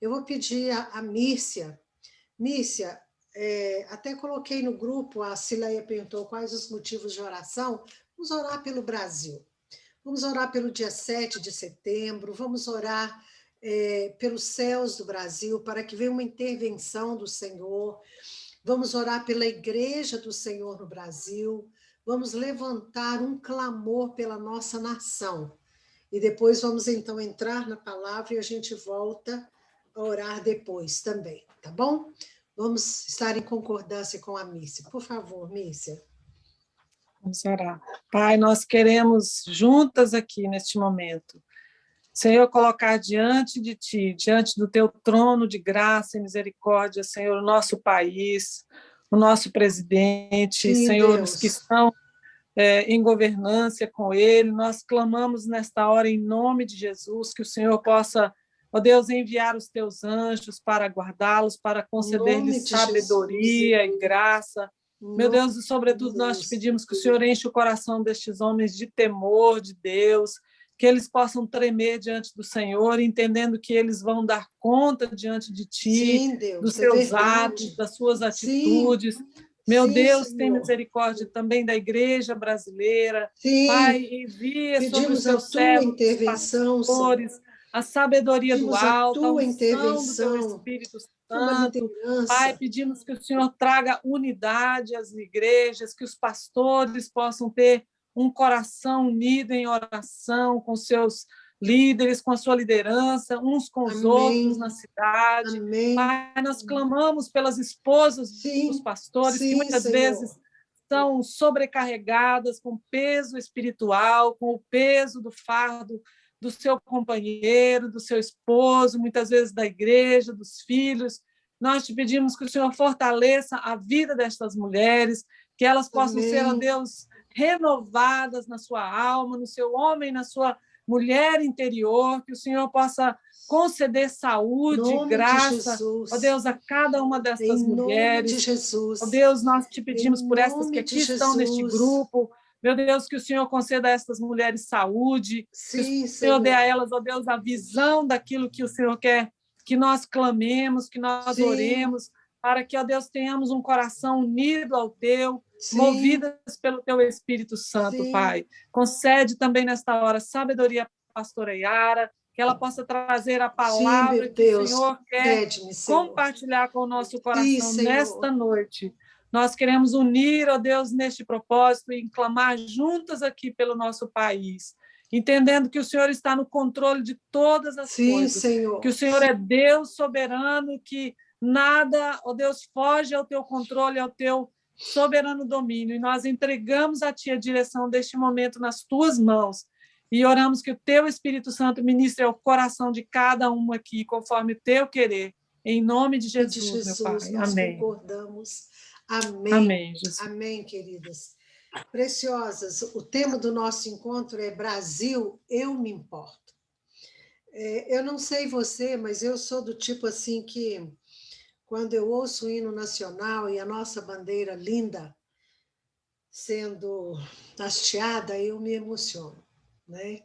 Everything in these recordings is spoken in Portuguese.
Eu vou pedir a Mírcia. Mírcia, até coloquei no grupo, a Cileia perguntou quais os motivos de oração. Vamos orar pelo Brasil. Vamos orar pelo dia 7 de setembro, vamos orar pelos céus do Brasil, para que venha uma intervenção do Senhor. Vamos orar pela Igreja do Senhor no Brasil. Vamos levantar um clamor pela nossa nação. E depois vamos, então, entrar na palavra e a gente volta a orar depois também, tá bom? Vamos estar em concordância com a Mícia. Por favor, Mícia. Vamos orar. Pai, nós queremos juntas aqui neste momento, Senhor, colocar diante de Ti, diante do Teu trono de graça e misericórdia, Senhor, o nosso país, o nosso presidente, Sim, Senhor, Deus. os que estão em governância com Ele. Nós clamamos nesta hora em nome de Jesus, que o Senhor possa, ó Deus, enviar os Teus anjos para guardá-los, para conceder-lhes sabedoria e graça. Meu Deus, e sobretudo nós te pedimos que o Senhor enche o coração destes homens de temor de Deus, que eles possam tremer diante do Senhor, entendendo que eles vão dar conta diante de Ti, Sim, Deus, dos Teus atos, das Suas atitudes. Sim, meu sim, Deus, Senhor. tem misericórdia também da igreja brasileira. Sim. Pai, envia sobre os Teus servos, os pastores, a sabedoria do alto, a unção do Teu Espírito Santo. Pai, pedimos que o Senhor traga unidade às igrejas, que os pastores possam ter um coração unido em oração com seus líderes, com a sua liderança, uns com os outros na cidade. Amém. Pai, nós clamamos pelas esposas dos pastores, que muitas vezes são sobrecarregadas com peso espiritual, com o peso do fardo do seu companheiro, do seu esposo, muitas vezes da igreja, dos filhos. Nós te pedimos que o Senhor fortaleça a vida destas mulheres, que elas possam ser, ó Deus, renovadas na sua alma, no seu homem, na sua mulher interior, que o Senhor possa conceder saúde, graça, ó Deus, a cada uma destas mulheres. Em nome de Jesus. Ó Deus, nós te pedimos por estas que aqui estão neste grupo. Meu Deus, que o Senhor conceda a estas mulheres saúde, que o Senhor dê a elas, ó Deus, a visão daquilo que o Senhor quer que nós clamemos, que nós oremos, para que, ó Deus, tenhamos um coração unido ao Teu, movidas pelo Teu Espírito Santo, Pai. Concede também nesta hora sabedoria à pastora Yara, que ela possa trazer a palavra que o Senhor quer compartilhar com o nosso coração nesta noite. Nós queremos unir, ó Deus, neste propósito e clamar juntas aqui pelo nosso país, entendendo que o Senhor está no controle de todas as coisas, Senhor. Que o Senhor é Deus soberano, que nada, ó Deus, foge ao Teu controle, ao Teu soberano domínio, e nós entregamos a Ti a direção deste momento nas Tuas mãos, e oramos que o Teu Espírito Santo ministre ao coração de cada uma aqui, conforme o Teu querer, em nome de Jesus, meu Pai. Nós Amém. Concordamos. Amém. Amém, Jesus. Amém, queridas. Preciosas, o tema do nosso encontro é Brasil, eu me importo. Eu não sei você, mas eu sou do tipo assim que, quando eu ouço o hino nacional e a nossa bandeira linda sendo hasteada, eu me emociono, né?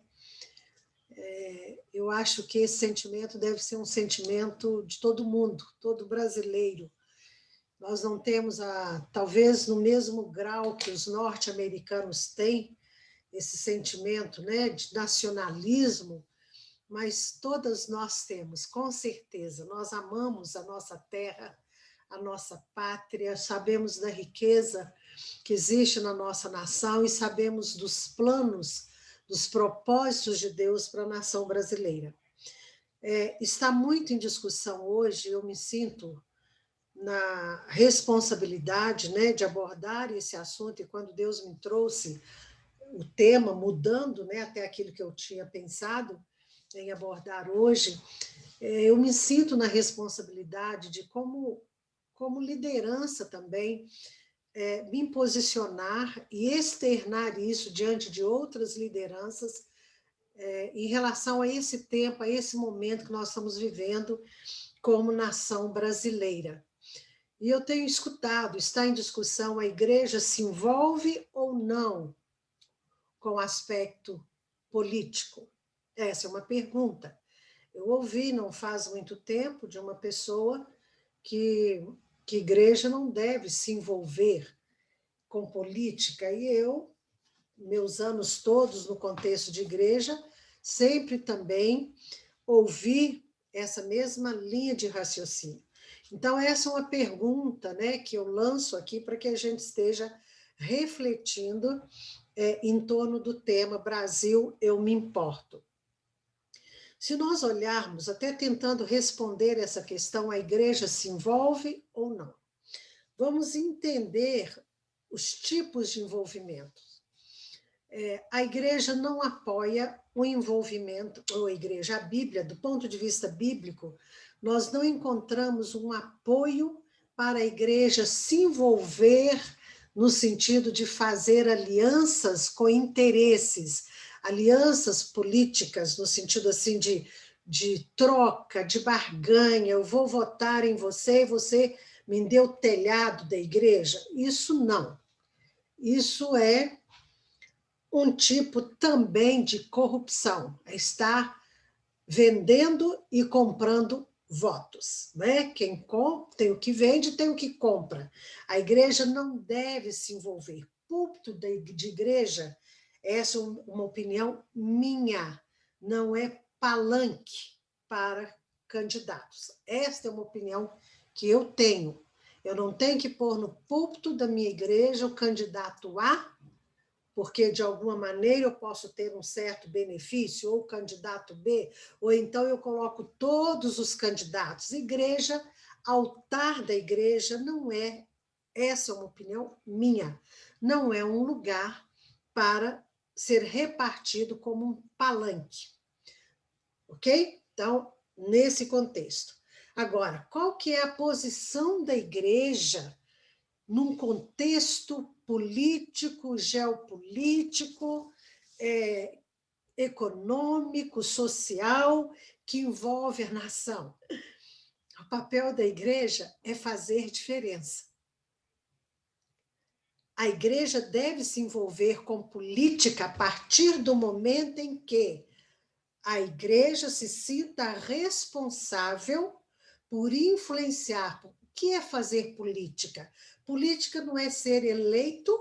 Eu acho que esse sentimento deve ser um sentimento de todo mundo, todo brasileiro. Nós não temos, talvez no mesmo grau que os norte-americanos têm, esse sentimento, né, de nacionalismo, mas todas nós temos, com certeza. Nós amamos a nossa terra, a nossa pátria, sabemos da riqueza que existe na nossa nação e sabemos dos planos, dos propósitos de Deus para a nação brasileira. Está muito em discussão hoje, eu me sinto na responsabilidade, né, de abordar esse assunto, e quando Deus me trouxe o tema, mudando, né, até aquilo que eu tinha pensado em abordar hoje, eu me sinto na responsabilidade de, como liderança também, me posicionar e externar isso diante de outras lideranças em relação a esse tempo, a esse momento que nós estamos vivendo como nação brasileira. E eu tenho escutado, está em discussão, a igreja se envolve ou não com o aspecto político? Essa é uma pergunta. Eu ouvi, não faz muito tempo, de uma pessoa que igreja não deve se envolver com política, e eu, meus anos todos no contexto de igreja, sempre também ouvi essa mesma linha de raciocínio. Então, essa é uma pergunta, né, que eu lanço aqui para que a gente esteja refletindo em torno do tema Brasil, eu me importo. Se nós olharmos, até tentando responder essa questão, a igreja se envolve ou não? Vamos entender os tipos de envolvimento. A igreja não apoia o envolvimento, ou a igreja, a Bíblia, do ponto de vista bíblico, nós não encontramos um apoio para a igreja se envolver no sentido de fazer alianças com interesses, alianças políticas, no sentido assim de troca, de barganha, eu vou votar em você e você me deu o telhado da igreja. Isso não. Isso é um tipo também de corrupção, é estar vendendo e comprando votos, né? Quem tem o que vende, tem o que compra. A igreja não deve se envolver. Púlpito de igreja, essa é uma opinião minha, não é palanque para candidatos. Esta é uma opinião que eu tenho. Eu não tenho que pôr no púlpito da minha igreja o candidato A, porque de alguma maneira eu posso ter um certo benefício, ou candidato B, ou então eu coloco todos os candidatos. Igreja, altar da igreja não é, essa é uma opinião minha, não é um lugar para ser repartido como um palanque. Ok? Então, nesse contexto. Agora, qual que é a posição da igreja num contexto político, geopolítico, econômico, social, que envolve a nação? O papel da igreja é fazer diferença. A igreja deve se envolver com política a partir do momento em que a igreja se sinta responsável por influenciar. O que é fazer política? Política não é ser eleito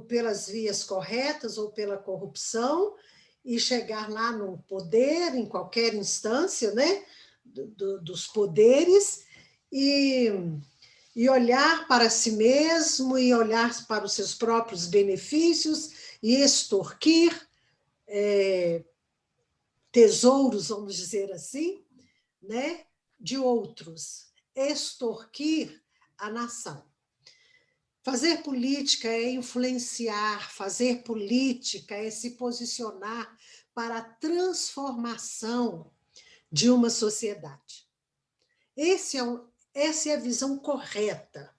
pelas vias corretas ou pela corrupção e chegar lá no poder, em qualquer instância, né, dos poderes, e olhar para si mesmo, e olhar para os seus próprios benefícios, e extorquir tesouros, vamos dizer assim, né, de outros, extorquir a nação. Fazer política é influenciar, fazer política é se posicionar para a transformação de uma sociedade. Essa é a visão correta,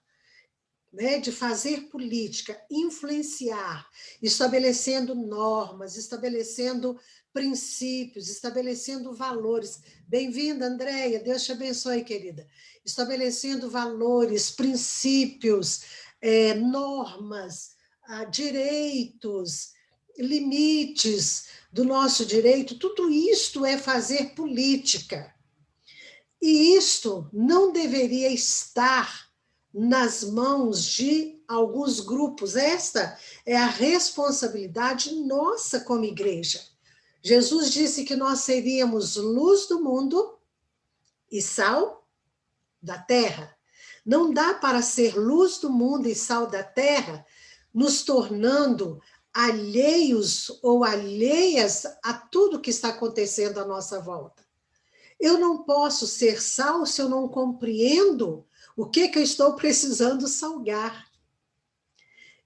né, de fazer política, influenciar, estabelecendo normas, estabelecendo princípios, estabelecendo valores. Bem-vinda, Andréia, Deus te abençoe, querida. Estabelecendo valores, princípios, normas, direitos, limites do nosso direito, tudo isto é fazer política. E isto não deveria estar nas mãos de alguns grupos. Esta é a responsabilidade nossa como igreja. Jesus disse que nós seríamos luz do mundo e sal da terra. Não dá para ser luz do mundo e sal da terra nos tornando alheios ou alheias a tudo que está acontecendo à nossa volta. Eu não posso ser sal se eu não compreendo o que eu estou precisando salgar.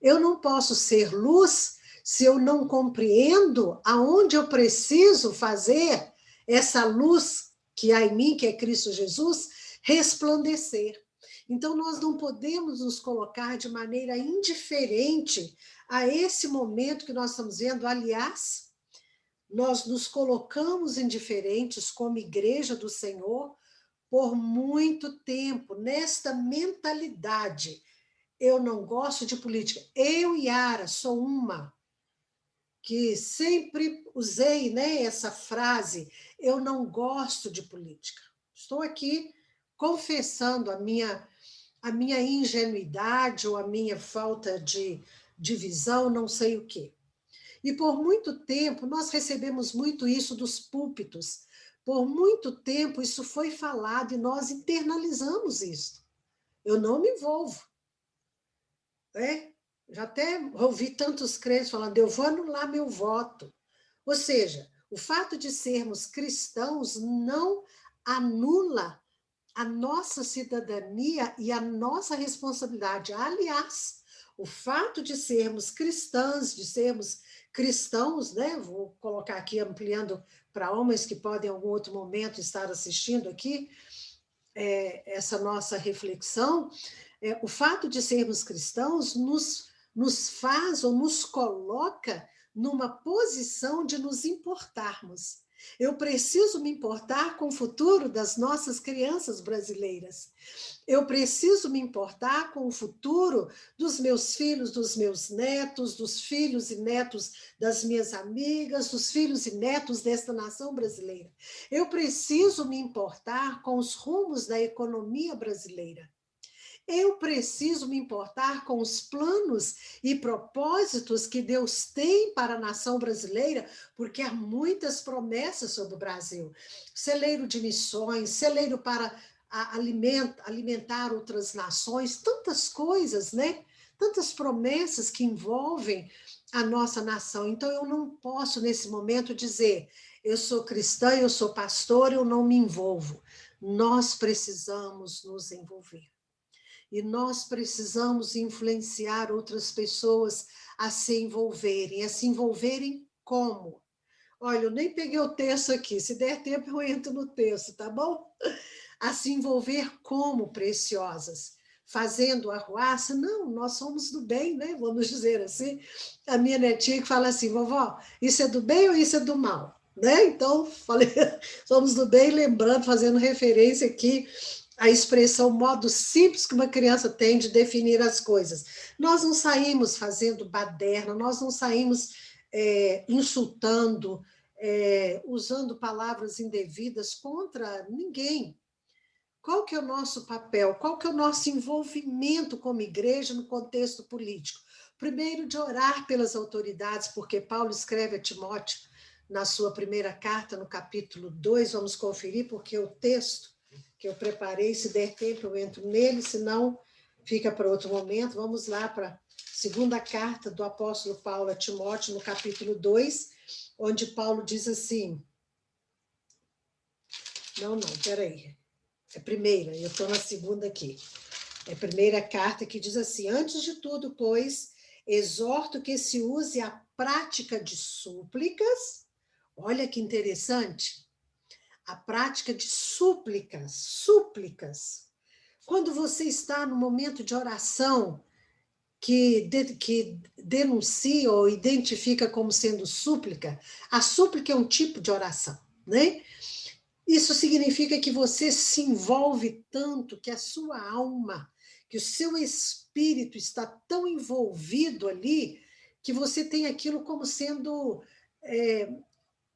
Eu não posso ser luz se eu não compreendo aonde eu preciso fazer essa luz que há em mim, que é Cristo Jesus, resplandecer. Então, nós não podemos nos colocar de maneira indiferente a esse momento que nós estamos vendo. Aliás, nós nos colocamos indiferentes como igreja do Senhor por muito tempo, nesta mentalidade. Eu não gosto de política. Eu, Yara, sou uma que sempre usei, né, essa frase, eu não gosto de política. Estou aqui confessando a minha ingenuidade ou a minha falta de visão, não sei o quê. E por muito tempo, nós recebemos muito isso dos púlpitos. Por muito tempo, isso foi falado e nós internalizamos isso. Eu não me envolvo. Já até ouvi tantos crentes falando, eu vou anular meu voto. Ou seja, o fato de sermos cristãos não anula a nossa cidadania e a nossa responsabilidade. Aliás, o fato de sermos cristãs, de sermos cristãos, né? Vou colocar aqui ampliando para homens que podem em algum outro momento estar assistindo aqui essa nossa reflexão, o fato de sermos cristãos nos faz ou nos coloca numa posição de nos importarmos. Eu preciso me importar com o futuro das nossas crianças brasileiras. Eu preciso me importar com o futuro dos meus filhos, dos meus netos, dos filhos e netos das minhas amigas, dos filhos e netos desta nação brasileira. Eu preciso me importar com os rumos da economia brasileira. Eu preciso me importar com os planos e propósitos que Deus tem para a nação brasileira, porque há muitas promessas sobre o Brasil. Celeiro de missões, celeiro para alimentar outras nações, tantas coisas, né? Tantas promessas que envolvem a nossa nação. Então, eu não posso, nesse momento, dizer eu sou cristã, eu sou pastor, eu não me envolvo. Nós precisamos nos envolver. E nós precisamos influenciar outras pessoas a se envolverem como? Olha, eu nem peguei o texto aqui, se der tempo eu entro no texto, tá bom? A se envolver como preciosas, fazendo arruaça? Não, nós somos do bem, né? Vamos dizer assim. A minha netinha que fala assim, vovó, isso é do bem ou isso é do mal? Né? Então, falei, somos do bem, lembrando, fazendo referência aqui a expressão, o modo simples que uma criança tem de definir as coisas. Nós não saímos fazendo baderna, nós não saímos insultando, usando palavras indevidas contra ninguém. Qual que é o nosso papel? Qual que é o nosso envolvimento como igreja no contexto político? Primeiro, de orar pelas autoridades, porque Paulo escreve a Timóteo na sua primeira carta, no capítulo 2, vamos conferir, porque o texto que eu preparei, se der tempo eu entro nele, senão fica para outro momento. Vamos lá para a segunda carta do apóstolo Paulo a Timóteo, no capítulo 2, onde Paulo diz assim... Não, peraí. É primeira, eu estou na segunda aqui. É a primeira carta que diz assim, antes de tudo, pois, exorto que se use a prática de súplicas. Olha que interessante. A prática de súplicas. Quando você está no momento de oração que denuncia ou identifica como sendo súplica, a súplica é um tipo de oração, né? Isso significa que você se envolve tanto, que a sua alma, que o seu espírito está tão envolvido ali, que você tem aquilo como sendo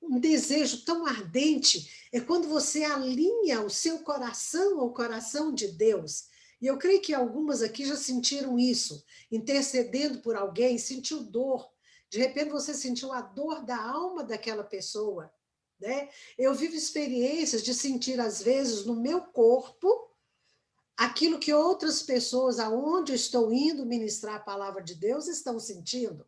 um desejo tão ardente. É quando você alinha o seu coração ao coração de Deus. E eu creio que algumas aqui já sentiram isso, intercedendo por alguém, sentiu dor. De repente você sentiu a dor da alma daquela pessoa. Né? Eu vivo experiências de sentir, às vezes, no meu corpo, aquilo que outras pessoas, aonde eu estou indo ministrar a palavra de Deus, estão sentindo.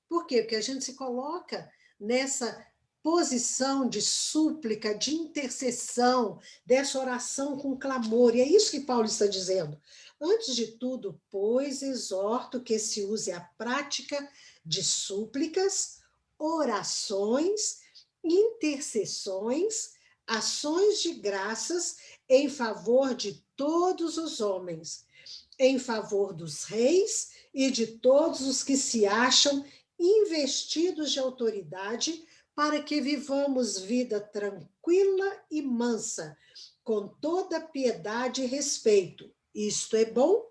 Por quê? Porque a gente se coloca nessa posição de súplica, de intercessão, dessa oração com clamor. E é isso que Paulo está dizendo. Antes de tudo, pois, exorto que se use a prática de súplicas, orações, intercessões, ações de graças em favor de todos os homens, em favor dos reis e de todos os que se acham investidos de autoridade, para que vivamos vida tranquila e mansa, com toda piedade e respeito. Isto é bom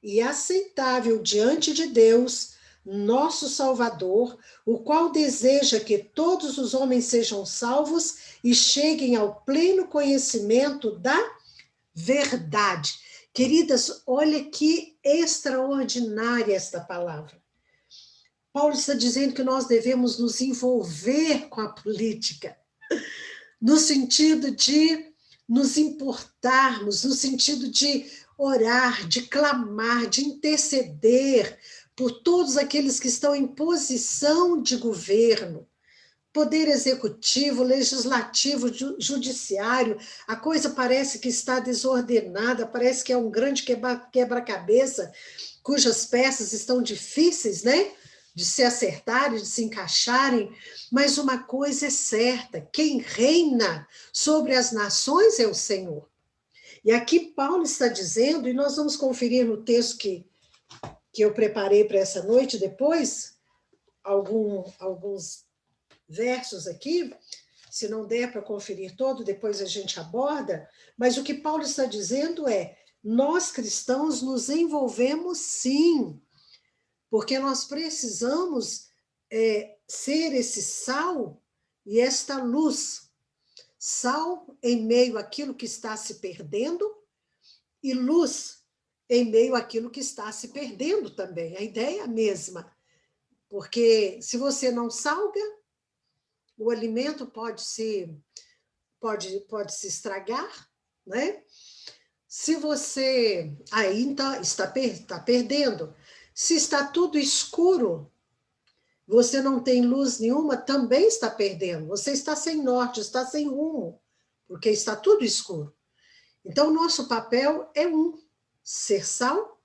e aceitável diante de Deus, nosso Salvador, o qual deseja que todos os homens sejam salvos e cheguem ao pleno conhecimento da verdade. Queridas, olha que extraordinária esta palavra. Paulo está dizendo que nós devemos nos envolver com a política, no sentido de nos importarmos, no sentido de orar, de clamar, de interceder por todos aqueles que estão em posição de governo, poder executivo, legislativo, judiciário. A coisa parece que está desordenada, parece que é um grande quebra-cabeça, cujas peças estão difíceis, né, de se acertarem, de se encaixarem, mas uma coisa é certa: quem reina sobre as nações é o Senhor. E aqui Paulo está dizendo, e nós vamos conferir no texto que eu preparei para essa noite depois, alguns versos aqui, se não der para conferir todo, depois a gente aborda, mas o que Paulo está dizendo é: nós cristãos nos envolvemos sim, porque nós precisamos ser esse sal e esta luz. Sal em meio àquilo que está se perdendo e luz em meio àquilo que está se perdendo também. A ideia é a mesma, porque se você não salga, o alimento pode se estragar, né? Se você ainda está perdendo, se está tudo escuro, você não tem luz nenhuma, também está perdendo. Você está sem norte, está sem rumo, porque está tudo escuro. Então, nosso papel é ser sal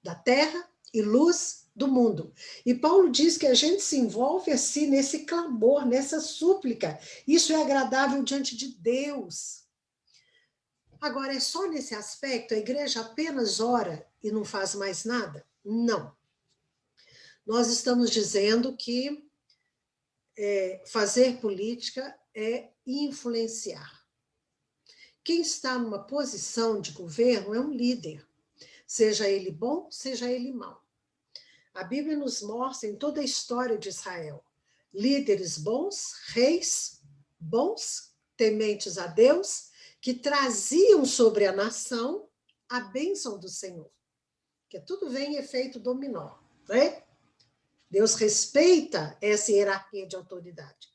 da terra e luz do mundo. E Paulo diz que a gente se envolve assim nesse clamor, nessa súplica. Isso é agradável diante de Deus. Agora, é só nesse aspecto? A igreja apenas ora e não faz mais nada? Não. Nós estamos dizendo que fazer política é influenciar. Quem está numa posição de governo é um líder, seja ele bom, seja ele mau. A Bíblia nos mostra em toda a história de Israel líderes bons, reis bons, tementes a Deus, que traziam sobre a nação a bênção do Senhor. Que tudo vem em efeito dominó, né? Deus respeita essa hierarquia de autoridade.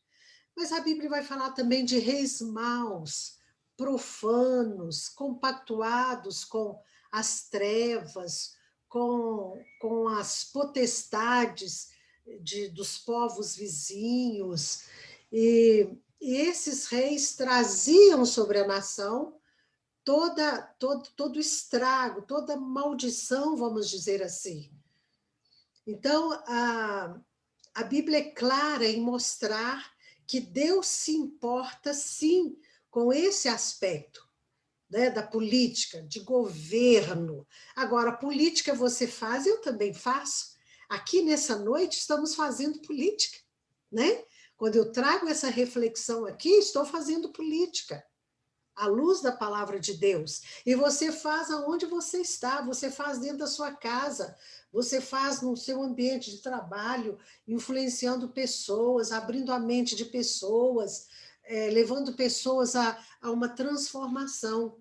Mas a Bíblia vai falar também de reis maus, profanos, compactuados com as trevas, com as potestades dos povos vizinhos. E esses reis traziam sobre a nação todo estrago, toda maldição, vamos dizer assim. Então, a Bíblia é clara em mostrar que Deus se importa, sim, com esse aspecto, né, da política, de governo. Agora, política você faz, eu também faço. Aqui nessa noite estamos fazendo política, né? Quando eu trago essa reflexão aqui, estou fazendo política, à luz da palavra de Deus. E você faz aonde você está, você faz dentro da sua casa, você faz no seu ambiente de trabalho, influenciando pessoas, abrindo a mente de pessoas, levando pessoas a uma transformação.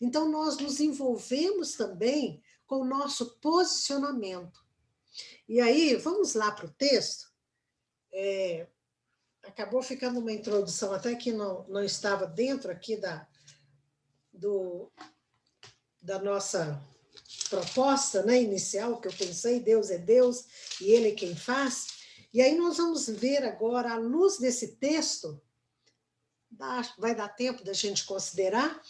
Então, nós nos envolvemos também com o nosso posicionamento. E aí, vamos lá para o texto. Acabou ficando uma introdução até que não estava dentro aqui da nossa proposta, né, inicial, que eu pensei: Deus é Deus e Ele é quem faz. E aí nós vamos ver agora, à luz desse texto, vai dar tempo da gente considerar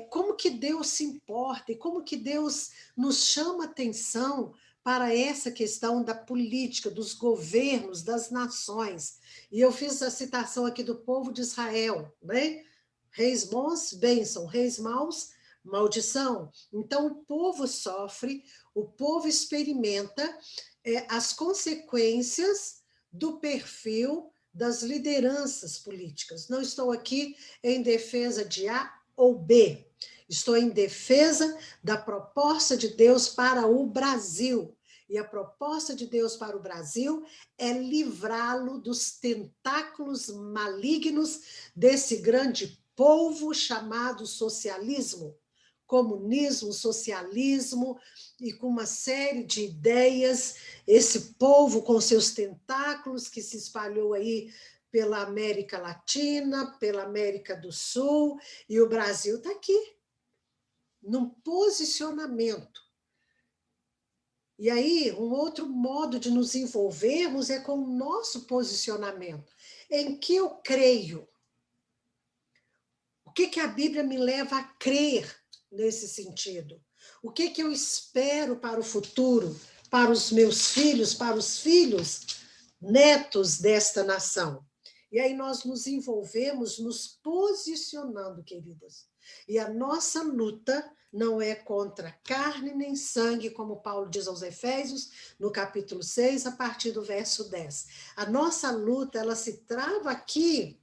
como que Deus se importa e como que Deus nos chama atenção para essa questão da política, dos governos, das nações. E eu fiz a citação aqui do povo de Israel, né? Reis bons, bênção; reis maus, maldição. Então, o povo sofre, o povo experimenta as consequências do perfil das lideranças políticas. Não estou aqui em defesa de A ou B, estou em defesa da proposta de Deus para o Brasil. E a proposta de Deus para o Brasil é livrá-lo dos tentáculos malignos desse grande povo chamado socialismo, comunismo, socialismo, e com uma série de ideias, esse povo com seus tentáculos que se espalhou aí pela América Latina, pela América do Sul, e o Brasil está aqui, num posicionamento. E aí, um outro modo de nos envolvermos é com o nosso posicionamento. Em que eu creio? O que a Bíblia me leva a crer nesse sentido? O que eu espero para o futuro, para os meus filhos, para os filhos, netos desta nação? E aí nós nos envolvemos nos posicionando, queridas. E a nossa luta não é contra carne nem sangue, como Paulo diz aos Efésios, no capítulo 6, a partir do verso 10. A nossa luta, ela se trava aqui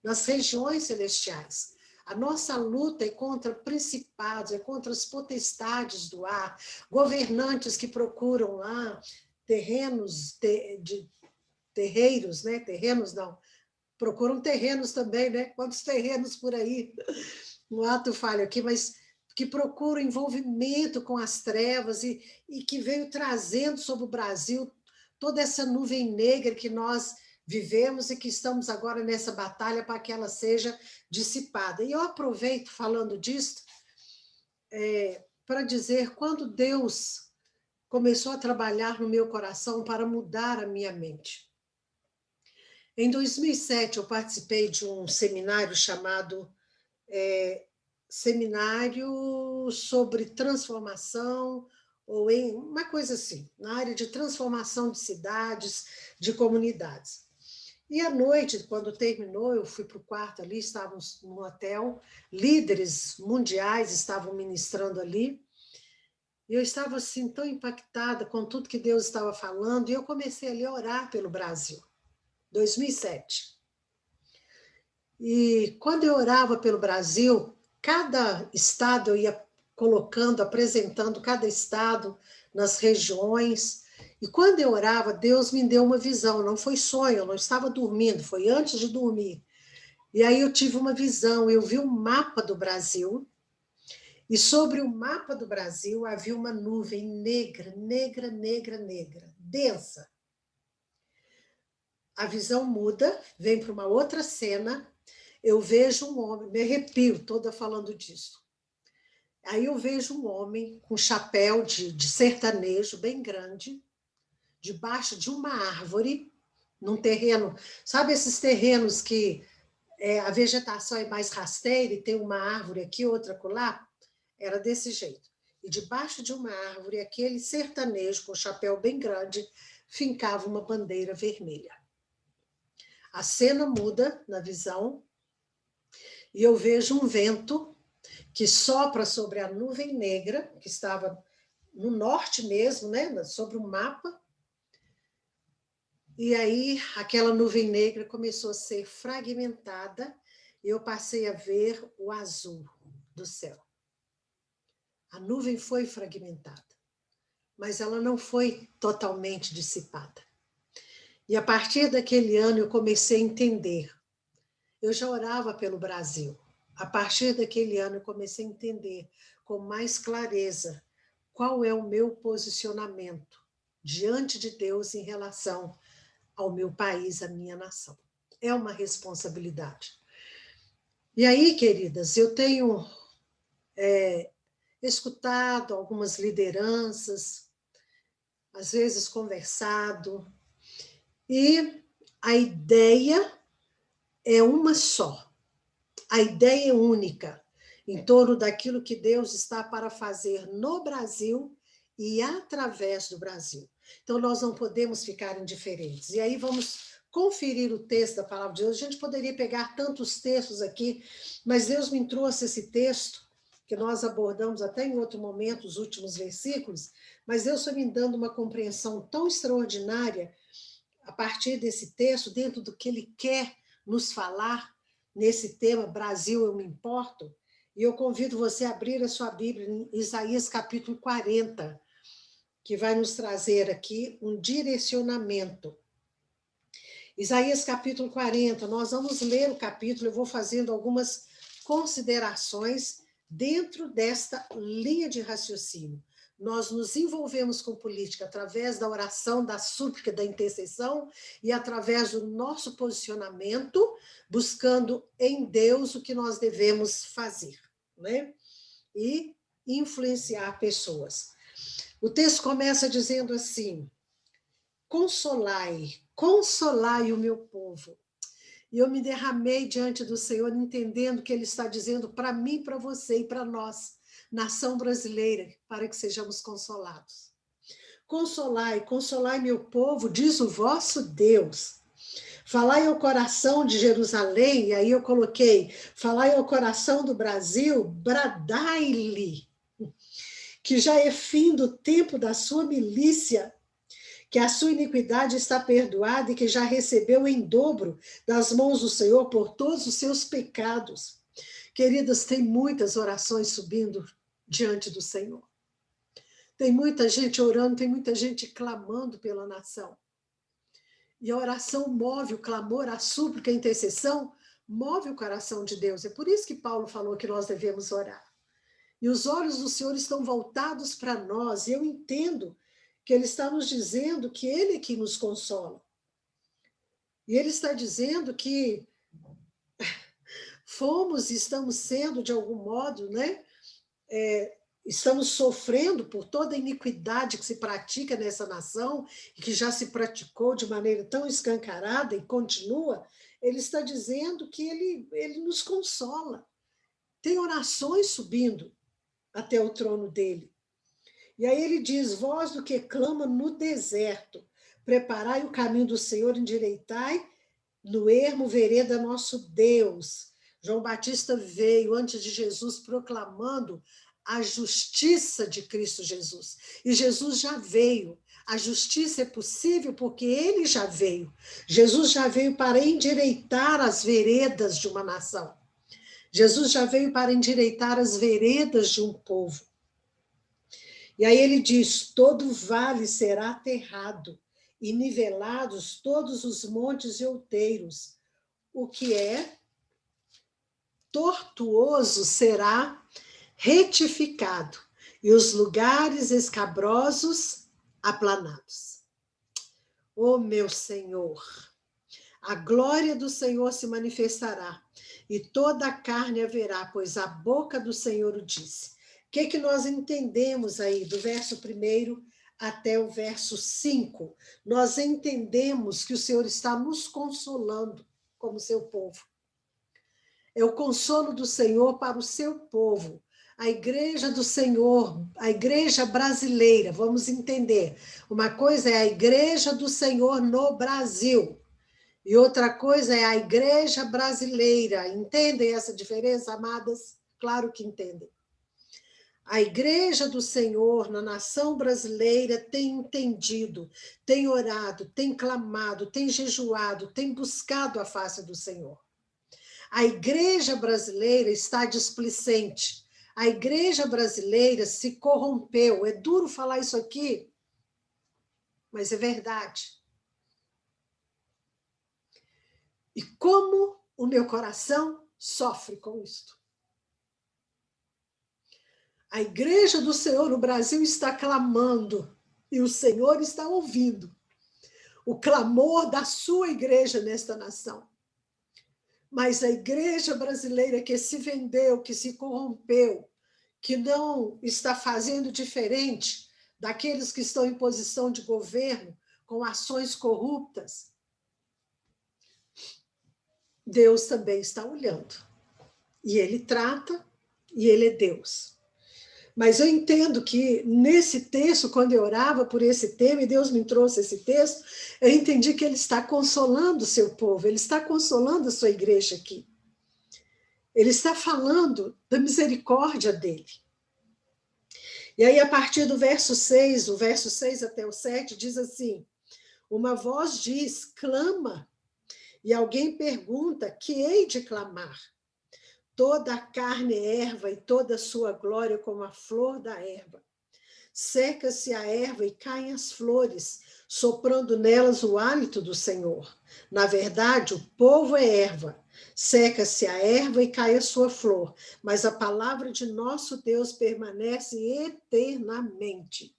nas regiões celestiais. A nossa luta é contra principados, é contra as potestades do ar, governantes que procuram lá terreiros, né? Terrenos não, procuram terrenos também, né? Quantos terrenos por aí? No ato falho aqui, mas que procuram envolvimento com as trevas e que veio trazendo sobre o Brasil toda essa nuvem negra que nós vivemos e que estamos agora nessa batalha para que ela seja dissipada. E eu aproveito, falando disso, para dizer, quando Deus começou a trabalhar no meu coração para mudar a minha mente. Em 2007, eu participei de um seminário chamado Seminário sobre Transformação, ou em uma coisa assim, na área de transformação de cidades, de comunidades. E à noite, quando terminou, eu fui para o quarto ali, estávamos no hotel, líderes mundiais estavam ministrando ali, e eu estava assim tão impactada com tudo que Deus estava falando, e eu comecei ali a orar pelo Brasil, 2007. E quando eu orava pelo Brasil, cada estado eu ia colocando, apresentando cada estado nas regiões. E quando eu orava, Deus me deu uma visão, não foi sonho, eu não estava dormindo, foi antes de dormir. E aí eu tive uma visão, eu vi um mapa do Brasil, e sobre o mapa do Brasil havia uma nuvem negra, negra, negra, negra, densa. A visão muda, vem para uma outra cena, eu vejo um homem, me arrepio toda falando disso. Aí eu vejo um homem com chapéu de sertanejo bem grande, debaixo de uma árvore, num terreno, sabe esses terrenos que a vegetação é mais rasteira e tem uma árvore aqui, outra acolá? Era desse jeito. E debaixo de uma árvore, aquele sertanejo com chapéu bem grande, fincava uma bandeira vermelha. A cena muda na visão, e eu vejo um vento que sopra sobre a nuvem negra, que estava no norte mesmo, né, sobre o mapa, e aí aquela nuvem negra começou a ser fragmentada, e eu passei a ver o azul do céu. A nuvem foi fragmentada, mas ela não foi totalmente dissipada. E a partir daquele ano eu comecei a entender. Eu já orava pelo Brasil. A partir daquele ano eu comecei a entender com mais clareza qual é o meu posicionamento diante de Deus em relação ao meu país, à minha nação. É uma responsabilidade. E aí, queridas, eu tenho escutado algumas lideranças, às vezes conversado, e a ideia é uma só. A ideia é única, em torno daquilo que Deus está para fazer no Brasil e através do Brasil. Então, nós não podemos ficar indiferentes. E aí vamos conferir o texto da palavra de Deus. A gente poderia pegar tantos textos aqui, mas Deus me trouxe esse texto, que nós abordamos até em outro momento, os últimos versículos, mas Deus foi me dando uma compreensão tão extraordinária a partir desse texto, dentro do que Ele quer nos falar, nesse tema, Brasil, eu me importo, e eu convido você a abrir a sua Bíblia em Isaías capítulo 40. que vai nos trazer aqui um direcionamento. Isaías capítulo 40, nós vamos ler o capítulo, eu vou fazendo algumas considerações dentro desta linha de raciocínio. Nós nos envolvemos com política através da oração, da súplica, da intercessão e através do nosso posicionamento, buscando em Deus o que nós devemos fazer, né? E influenciar pessoas. O texto começa dizendo assim: consolai o meu povo. E eu me derramei diante do Senhor, entendendo que Ele está dizendo para mim, para você e para nós, nação brasileira, para que sejamos consolados. Consolai meu povo, diz o vosso Deus. Falai ao coração de Jerusalém, e aí eu coloquei, falai ao coração do Brasil, bradai-lhe, que já é fim do tempo da sua milícia, que a sua iniquidade está perdoada e que já recebeu em dobro das mãos do Senhor por todos os seus pecados. Queridas, tem muitas orações subindo diante do Senhor. Tem muita gente orando, tem muita gente clamando pela nação. E a oração move o clamor, a súplica, a intercessão, move o coração de Deus. É por isso que Paulo falou que nós devemos orar. E os olhos do Senhor estão voltados para nós, e eu entendo que Ele está nos dizendo que Ele é que nos consola. E Ele está dizendo que fomos e estamos sendo, de algum modo, né? Estamos sofrendo por toda a iniquidade que se pratica nessa nação, e que já se praticou de maneira tão escancarada e continua. Ele está dizendo que ele nos consola. Tem orações subindo até o trono dele. E aí ele diz: voz do que clama no deserto, preparai o caminho do Senhor, endireitai no ermo vereda nosso Deus. João Batista veio antes de Jesus proclamando a justiça de Cristo Jesus. E Jesus já veio. A justiça é possível porque ele já veio. Jesus já veio para endireitar as veredas de uma nação. Jesus já veio para endireitar as veredas de um povo. E aí ele diz: todo vale será aterrado, e nivelados todos os montes e outeiros. O que é tortuoso será retificado, e os lugares escabrosos aplanados. Ó meu Senhor, a glória do Senhor se manifestará, e toda a carne haverá, pois a boca do Senhor o disse. O que nós entendemos aí, do verso 1 até o verso 5? Nós entendemos que o Senhor está nos consolando como seu povo. É o consolo do Senhor para o seu povo. A igreja do Senhor, a igreja brasileira, vamos entender. Uma coisa é a igreja do Senhor no Brasil, e outra coisa é a igreja brasileira. Entendem essa diferença, amadas? Claro que entendem. A igreja do Senhor na nação brasileira tem entendido, tem orado, tem clamado, tem jejuado, tem buscado a face do Senhor. A igreja brasileira está displicente. A igreja brasileira se corrompeu. É duro falar isso aqui, mas é verdade. E como o meu coração sofre com isto. A igreja do Senhor no Brasil está clamando, e o Senhor está ouvindo o clamor da sua igreja nesta nação. Mas a igreja brasileira que se vendeu, que se corrompeu, que não está fazendo diferente daqueles que estão em posição de governo, com ações corruptas, Deus também está olhando. E Ele trata, e Ele é Deus. Mas eu entendo que nesse texto, quando eu orava por esse tema, e Deus me trouxe esse texto, eu entendi que Ele está consolando o seu povo, Ele está consolando a sua igreja aqui. Ele está falando da misericórdia dEle. E aí, a partir do verso 6, do verso 6 até o 7, diz assim: uma voz diz, clama, e alguém pergunta, que hei de clamar? Toda a carne é erva, e toda a sua glória como a flor da erva. Seca-se a erva e caem as flores, soprando nelas o hálito do Senhor. Na verdade, o povo é erva. Seca-se a erva e cai a sua flor, mas a palavra de nosso Deus permanece eternamente.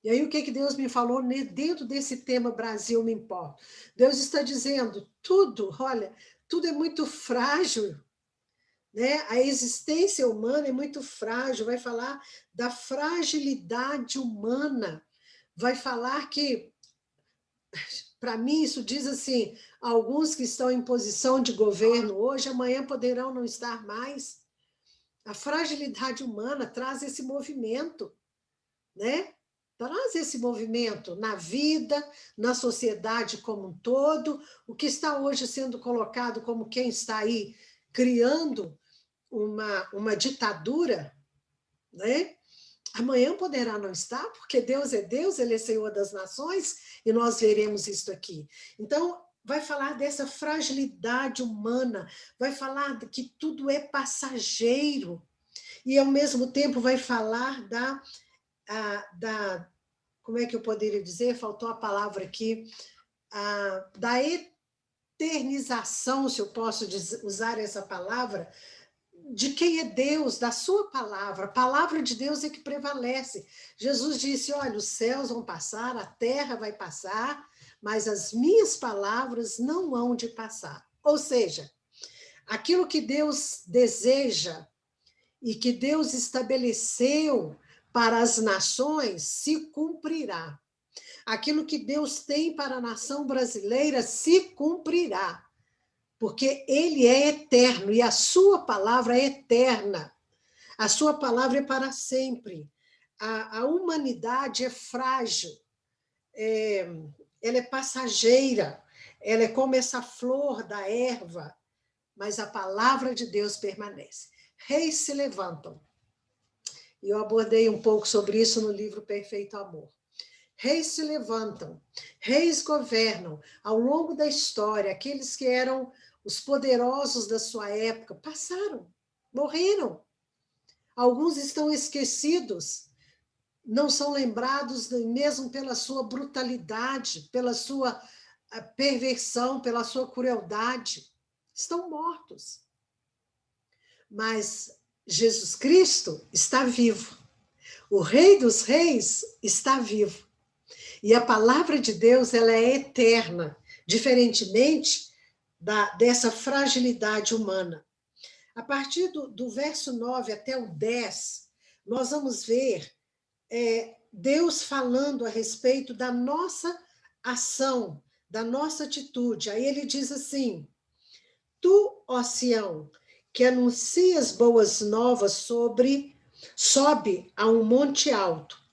E aí, o que Deus me falou dentro desse tema Brasil me importa? Deus está dizendo, olha, tudo é muito frágil, né? A existência humana é muito frágil, vai falar da fragilidade humana, vai falar que, para mim, isso diz assim, alguns que estão em posição de governo hoje, amanhã poderão não estar mais. A fragilidade humana traz esse movimento, né? Traz esse movimento na vida, na sociedade como um todo, o que está hoje sendo colocado como quem está aí criando uma ditadura, né? Amanhã poderá não estar, porque Deus é Deus, Ele é Senhor das nações, e nós veremos isso aqui. Então, vai falar dessa fragilidade humana, vai falar que tudo é passageiro, e ao mesmo tempo vai falar da como é que eu poderia dizer? Faltou a palavra aqui, da eternização, se eu posso usar essa palavra, de quem é Deus, da sua palavra. A palavra de Deus é que prevalece. Jesus disse, olha, os céus vão passar, a terra vai passar, mas as minhas palavras não hão de passar. Ou seja, aquilo que Deus deseja e que Deus estabeleceu para as nações se cumprirá. Aquilo que Deus tem para a nação brasileira se cumprirá. Porque ele é eterno e a sua palavra é eterna. A sua palavra é para sempre. A humanidade é frágil, ela é passageira, ela é como essa flor da erva, mas a palavra de Deus permanece. Reis se levantam. E eu abordei um pouco sobre isso no livro Perfeito Amor. Reis se levantam, reis governam. Ao longo da história, aqueles que eram os poderosos da sua época passaram, morreram. Alguns estão esquecidos, não são lembrados mesmo pela sua brutalidade, pela sua perversão, pela sua crueldade. Estão mortos. Mas Jesus Cristo está vivo. O Rei dos Reis está vivo. E a palavra de Deus, ela é eterna, diferentemente dessa fragilidade humana. A partir do verso 9 até o 10, nós vamos ver Deus falando a respeito da nossa ação, da nossa atitude. Aí ele diz assim, tu, ó Sião, que anuncias boas novas sobe a um monte alto.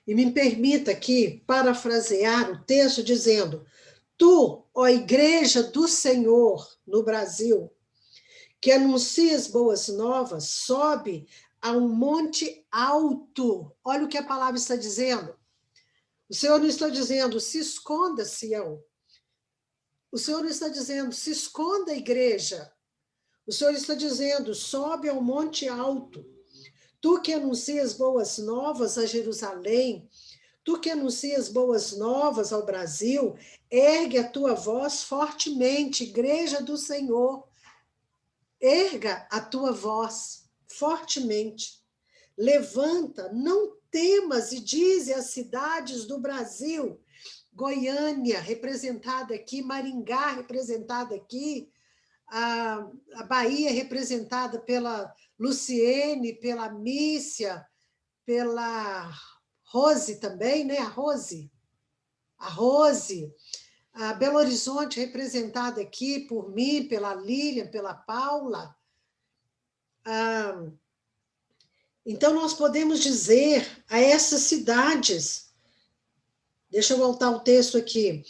E me permita aqui parafrasear o texto dizendo, tu, ó Igreja do Senhor no Brasil, que anuncias boas novas, sobe a um monte alto. Olha o que a palavra está dizendo. O Senhor não está dizendo, se esconda, Sião. O Senhor não está dizendo, se esconda, igreja. O Senhor está dizendo, sobe ao monte alto. Tu que anuncias boas novas a Jerusalém, tu que anuncias boas novas ao Brasil, ergue a tua voz fortemente, igreja do Senhor. Erga a tua voz fortemente. Levanta, não temas e dize às cidades do Brasil, Goiânia representada aqui, Maringá representada aqui, a Bahia representada pela Luciene, pela Mícia, pela Rose também, né? A Rose, a Belo Horizonte representada aqui por mim, pela Lília, pela Paula. Então, nós podemos dizer a essas cidades, deixa eu voltar o texto aqui,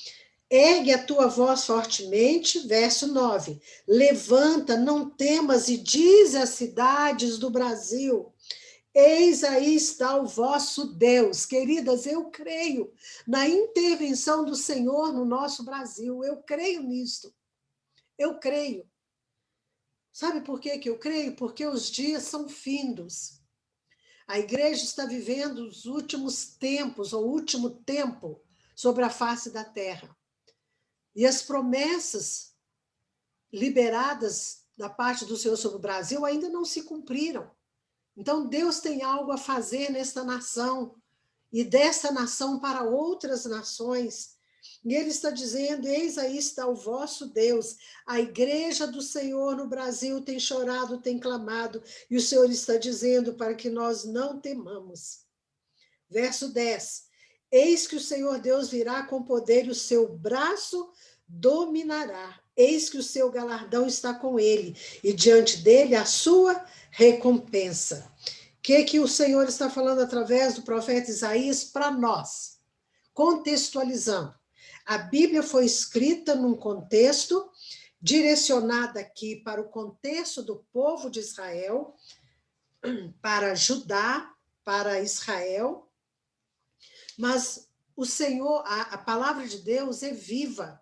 ergue a tua voz fortemente, verso 9, levanta, não temas, e diz às cidades do Brasil, eis aí está o vosso Deus. Queridas, eu creio na intervenção do Senhor no nosso Brasil, eu creio nisto, eu creio. Sabe por que eu creio? Porque os dias são findos. A igreja está vivendo os últimos tempos, ou o último tempo, sobre a face da terra. E as promessas liberadas da parte do Senhor sobre o Brasil ainda não se cumpriram. Então, Deus tem algo a fazer nesta nação, e desta nação para outras nações. E ele está dizendo, eis aí está o vosso Deus. A igreja do Senhor no Brasil tem chorado, tem clamado, e o Senhor está dizendo para que nós não temamos. Verso 10. Eis que o Senhor Deus virá com poder e o seu braço dominará. Eis que o seu galardão está com ele, e diante dele a sua recompensa. O que o Senhor está falando através do profeta Isaías para nós? Contextualizando. A Bíblia foi escrita num contexto, direcionada aqui para o contexto do povo de Israel, para Judá, para Israel, mas o Senhor, a palavra de Deus é viva.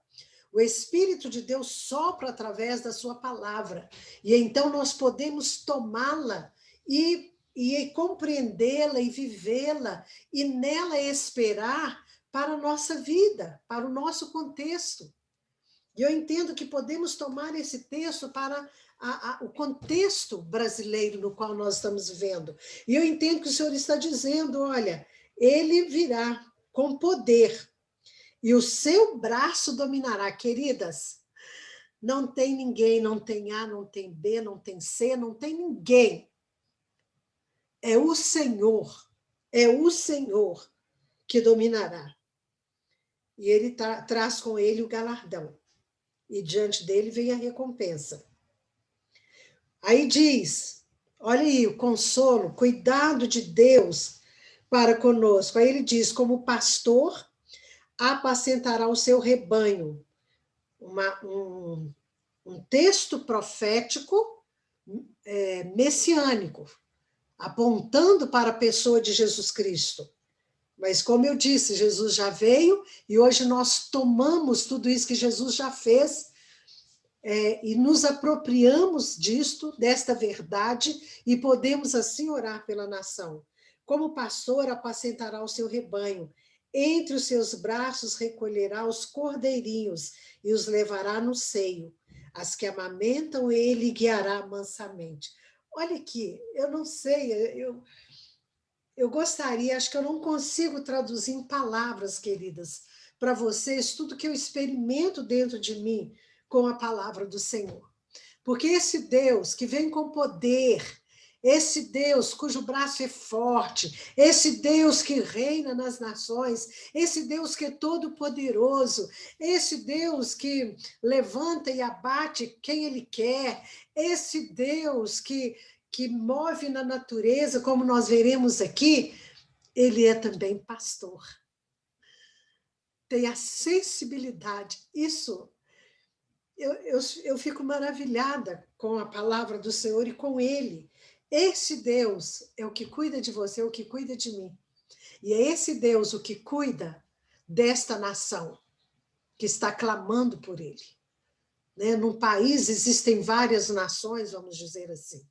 O Espírito de Deus sopra através da sua palavra. E então nós podemos tomá-la e compreendê-la e vivê-la e nela esperar para a nossa vida, para o nosso contexto. E eu entendo que podemos tomar esse texto para o contexto brasileiro no qual nós estamos vivendo. E eu entendo que o Senhor está dizendo, olha, ele virá com poder e o seu braço dominará. Queridas, não tem ninguém, não tem A, não tem B, não tem C, não tem ninguém. É o Senhor que dominará. E ele traz com ele o galardão. E diante dele vem a recompensa. Aí diz, olha aí o consolo, cuidado de Deus para conosco. Aí ele diz, como pastor, apacentará o seu rebanho. Um texto profético messiânico, apontando para a pessoa de Jesus Cristo. Mas, como eu disse, Jesus já veio e hoje nós tomamos tudo isso que Jesus já fez e nos apropriamos desta verdade, e podemos assim orar pela nação. Como pastor, apacentará o seu rebanho. Entre os seus braços recolherá os cordeirinhos e os levará no seio. As que amamentam, ele guiará mansamente. Olha aqui, eu não sei, eu gostaria, acho que eu não consigo traduzir em palavras, queridas, para vocês tudo que eu experimento dentro de mim com a palavra do Senhor. Porque esse Deus que vem com poder, esse Deus cujo braço é forte, esse Deus que reina nas nações, esse Deus que é todo-poderoso, esse Deus que levanta e abate quem Ele quer, esse Deus que move na natureza, como nós veremos aqui, Ele é também pastor. Tem a sensibilidade. Isso, eu fico maravilhada com a palavra do Senhor e com Ele. Esse Deus é o que cuida de você, é o que cuida de mim. E é esse Deus o que cuida desta nação que está clamando por Ele. Né? Num país existem várias nações, vamos dizer assim.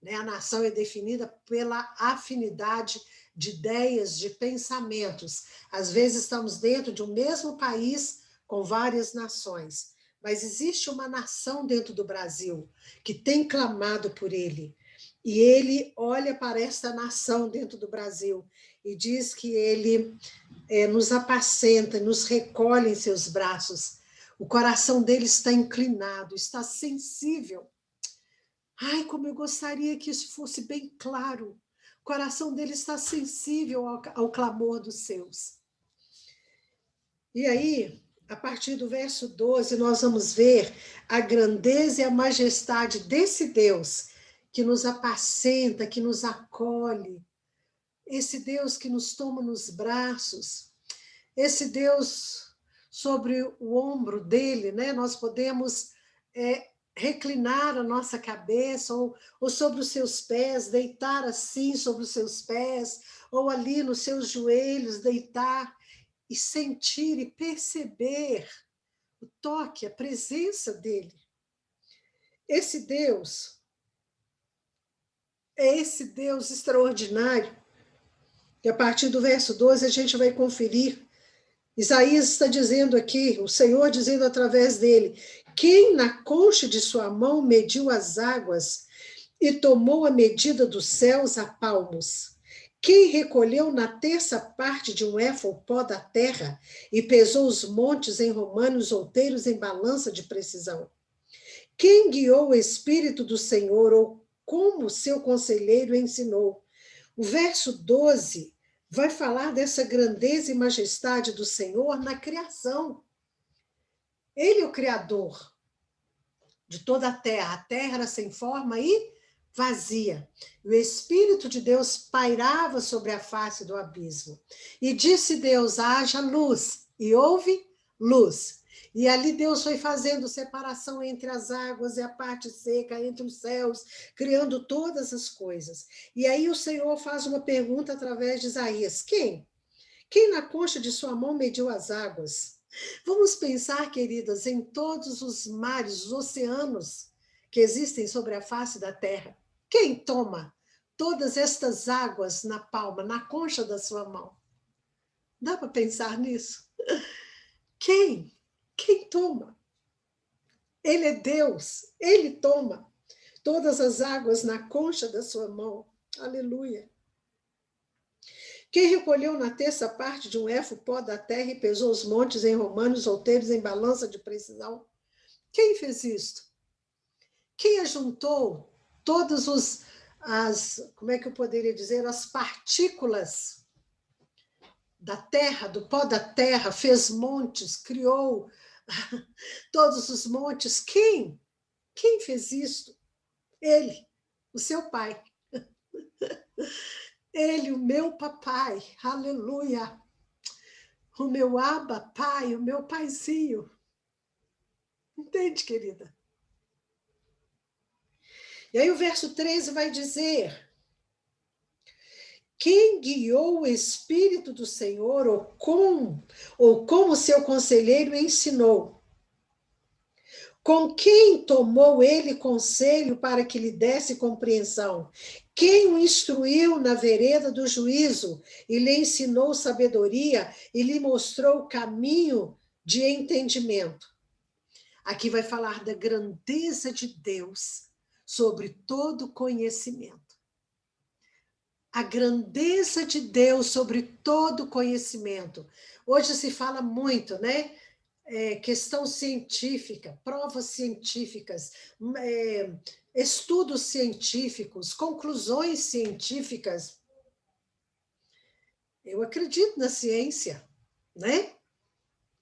A nação é definida pela afinidade de ideias, de pensamentos. Às vezes estamos dentro de um mesmo país com várias nações, mas existe uma nação dentro do Brasil que tem clamado por ele. E ele olha para esta nação dentro do Brasil e diz que ele nos apacenta, nos recolhe em seus braços. O coração dele está inclinado, está sensível. Ai, como eu gostaria que isso fosse bem claro. O coração dele está sensível ao clamor dos seus. E aí, a partir do verso 12, nós vamos ver a grandeza e a majestade desse Deus que nos apacenta, que nos acolhe, esse Deus que nos toma nos braços, esse Deus sobre o ombro dele, né? Nós podemos reclinar a nossa cabeça, ou sobre os seus pés, deitar assim sobre os seus pés, ou ali nos seus joelhos, deitar e sentir e perceber o toque, a presença dele. Esse Deus É esse Deus extraordinário, que a partir do verso 12 a gente vai conferir. Isaías está dizendo aqui, o Senhor dizendo através dele, quem na concha de sua mão mediu as águas e tomou a medida dos céus a palmos? Quem recolheu na terça parte de um éfa o pó da terra e pesou os montes em romanos outeiros em balança de precisão? Quem guiou o Espírito do Senhor ou como seu conselheiro ensinou? O verso 12 vai falar dessa grandeza e majestade do Senhor na criação. Ele é o Criador de toda a terra era sem forma e vazia. O Espírito de Deus pairava sobre a face do abismo. E disse Deus, haja luz, e houve luz. E ali Deus foi fazendo separação entre as águas e a parte seca, entre os céus, criando todas as coisas. E aí o Senhor faz uma pergunta através de Isaías, quem? Quem na concha de sua mão mediu as águas? Vamos pensar, queridas, em todos os mares, os oceanos que existem sobre a face da terra. Quem toma todas estas águas na palma, na concha da sua mão? Dá para pensar nisso? Quem? Quem toma? Ele é Deus, ele toma todas as águas na concha da sua mão. Aleluia. Quem recolheu na terça parte de um éfa o pó da terra e pesou os montes em romanos outeiros em balança de precisão? Quem fez isto? Quem ajuntou todas como é que eu poderia dizer, as partículas da terra, do pó da terra, fez montes, criou todos os montes? Quem? Quem fez isto? Ele, o seu pai. Ele, o meu papai, aleluia. O meu Abba, pai, o meu paizinho. Entende, querida? E aí o verso 13 vai dizer, quem guiou o Espírito do Senhor, ou como seu conselheiro ensinou? Com quem tomou ele conselho para que lhe desse compreensão? Quem o instruiu na vereda do juízo e lhe ensinou sabedoria e lhe mostrou o caminho de entendimento? Aqui vai falar da grandeza de Deus sobre todo conhecimento. A grandeza de Deus sobre todo conhecimento. Hoje se fala muito, né? Questão científica, provas científicas, estudos científicos, conclusões científicas. Eu acredito na ciência, né?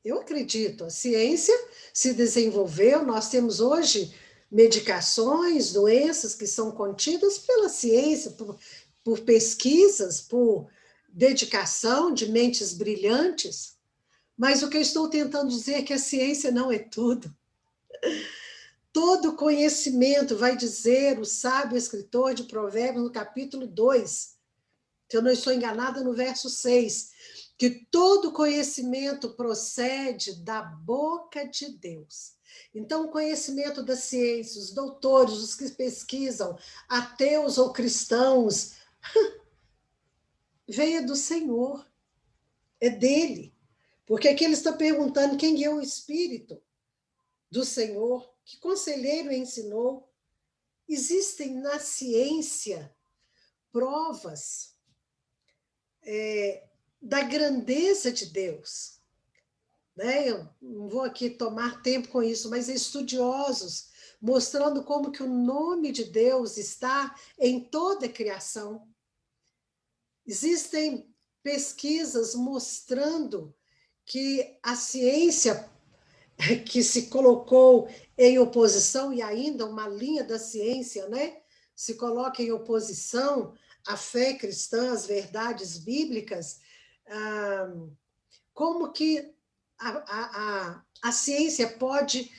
Eu acredito. A ciência se desenvolveu, nós temos hoje medicações, doenças que são contidas pela ciência, por pesquisas, por dedicação de mentes brilhantes. Mas o que eu estou tentando dizer é que a ciência não é tudo. Todo conhecimento, vai dizer o sábio escritor de Provérbios, no capítulo 2, se eu não estou enganada, no verso 6, que todo conhecimento procede da boca de Deus. Então, o conhecimento da ciência, os doutores, os que pesquisam, ateus ou cristãos, veio do Senhor, é dele. Porque aqui ele está perguntando quem é o Espírito do Senhor, que conselheiro ensinou. Existem na ciência provas da grandeza de Deus. Né? Eu não vou aqui tomar tempo com isso, mas estudiosos mostrando como que o nome de Deus está em toda a criação. Existem pesquisas mostrando que a ciência que se colocou em oposição, e ainda uma linha da ciência, né, se coloca em oposição à fé cristã, às verdades bíblicas, como que a ciência pode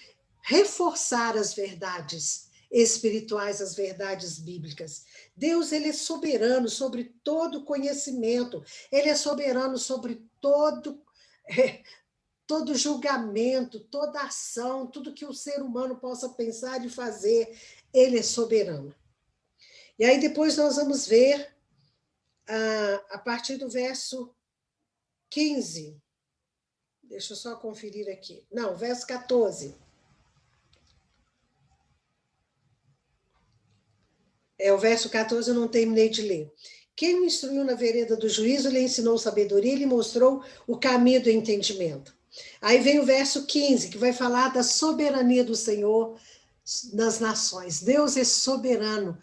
reforçar as verdades espirituais, as verdades bíblicas. Deus, ele é soberano sobre todo conhecimento, ele é soberano sobre todo julgamento, toda ação, tudo que o ser humano possa pensar e fazer, ele é soberano. E aí depois nós vamos ver, a partir do verso 15, deixa eu só conferir aqui, não, verso 14. O verso 14 eu não terminei de ler. Quem o instruiu na vereda do juízo, lhe ensinou sabedoria e lhe mostrou o caminho do entendimento. Aí vem o verso 15, que vai falar da soberania do Senhor nas nações. Deus é soberano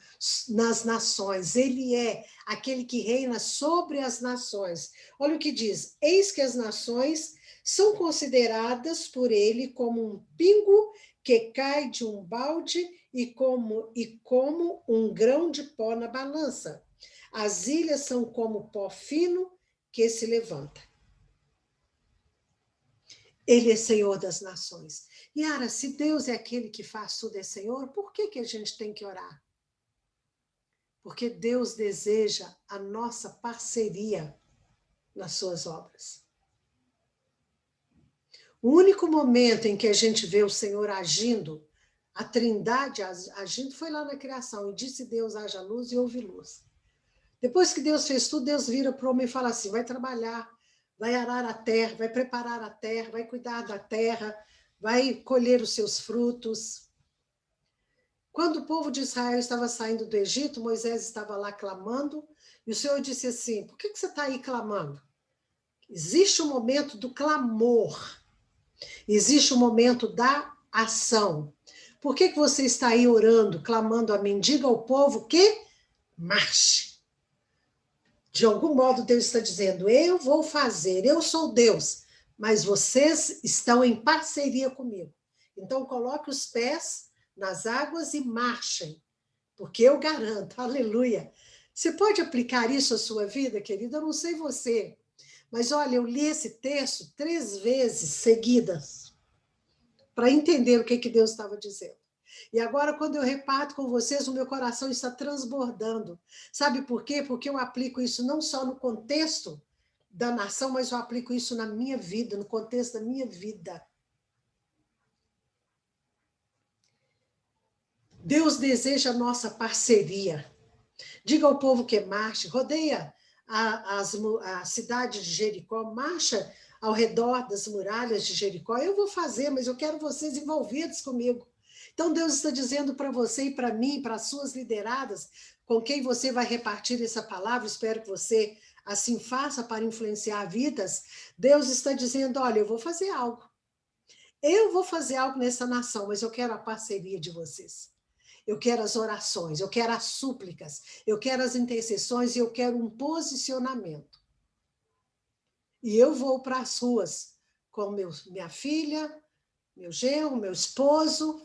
nas nações. Ele é aquele que reina sobre as nações. Olha o que diz: eis que as nações são consideradas por ele como um pingo que cai de um balde e como um grão de pó na balança. As ilhas são como pó fino que se levanta. Ele é Senhor das nações. Yara, se Deus é aquele que faz tudo é Senhor, por que a gente tem que orar? Porque Deus deseja a nossa parceria nas suas obras. O único momento em que a gente vê o Senhor agindo, a Trindade agindo, foi lá na criação. E disse Deus, haja luz, e houve luz. Depois que Deus fez tudo, Deus vira para o homem e fala assim: vai trabalhar, vai arar a terra, vai preparar a terra, vai cuidar da terra, vai colher os seus frutos. Quando o povo de Israel estava saindo do Egito, Moisés estava lá clamando, e o Senhor disse assim: por que você está aí clamando? Existe um momento do clamor, existe um momento da ação. Por que você está aí orando, clamando a mim? Diga ao povo que marche. De algum modo, Deus está dizendo: eu vou fazer, eu sou Deus, mas vocês estão em parceria comigo. Então, coloque os pés nas águas e marchem, porque eu garanto, aleluia. Você pode aplicar isso à sua vida, querida? Eu não sei você, mas olha, eu li esse texto 3 vezes seguidas para entender o que Deus estava dizendo. E agora, quando eu reparto com vocês, o meu coração está transbordando. Sabe por quê? Porque eu aplico isso não só no contexto da nação, mas eu aplico isso na minha vida, no contexto da minha vida. Deus deseja a nossa parceria. Diga ao povo que marche, rodeia a cidade de Jericó, marcha ao redor das muralhas de Jericó. Eu vou fazer, mas eu quero vocês envolvidos comigo. Então, Deus está dizendo para você e para mim, para as suas lideradas, com quem você vai repartir essa palavra, espero que você assim faça para influenciar vidas. Deus está dizendo: olha, eu vou fazer algo. Eu vou fazer algo nessa nação, mas eu quero a parceria de vocês. Eu quero as orações, eu quero as súplicas, eu quero as intercessões e eu quero um posicionamento. E eu vou para as ruas com minha filha, meu genro, meu esposo,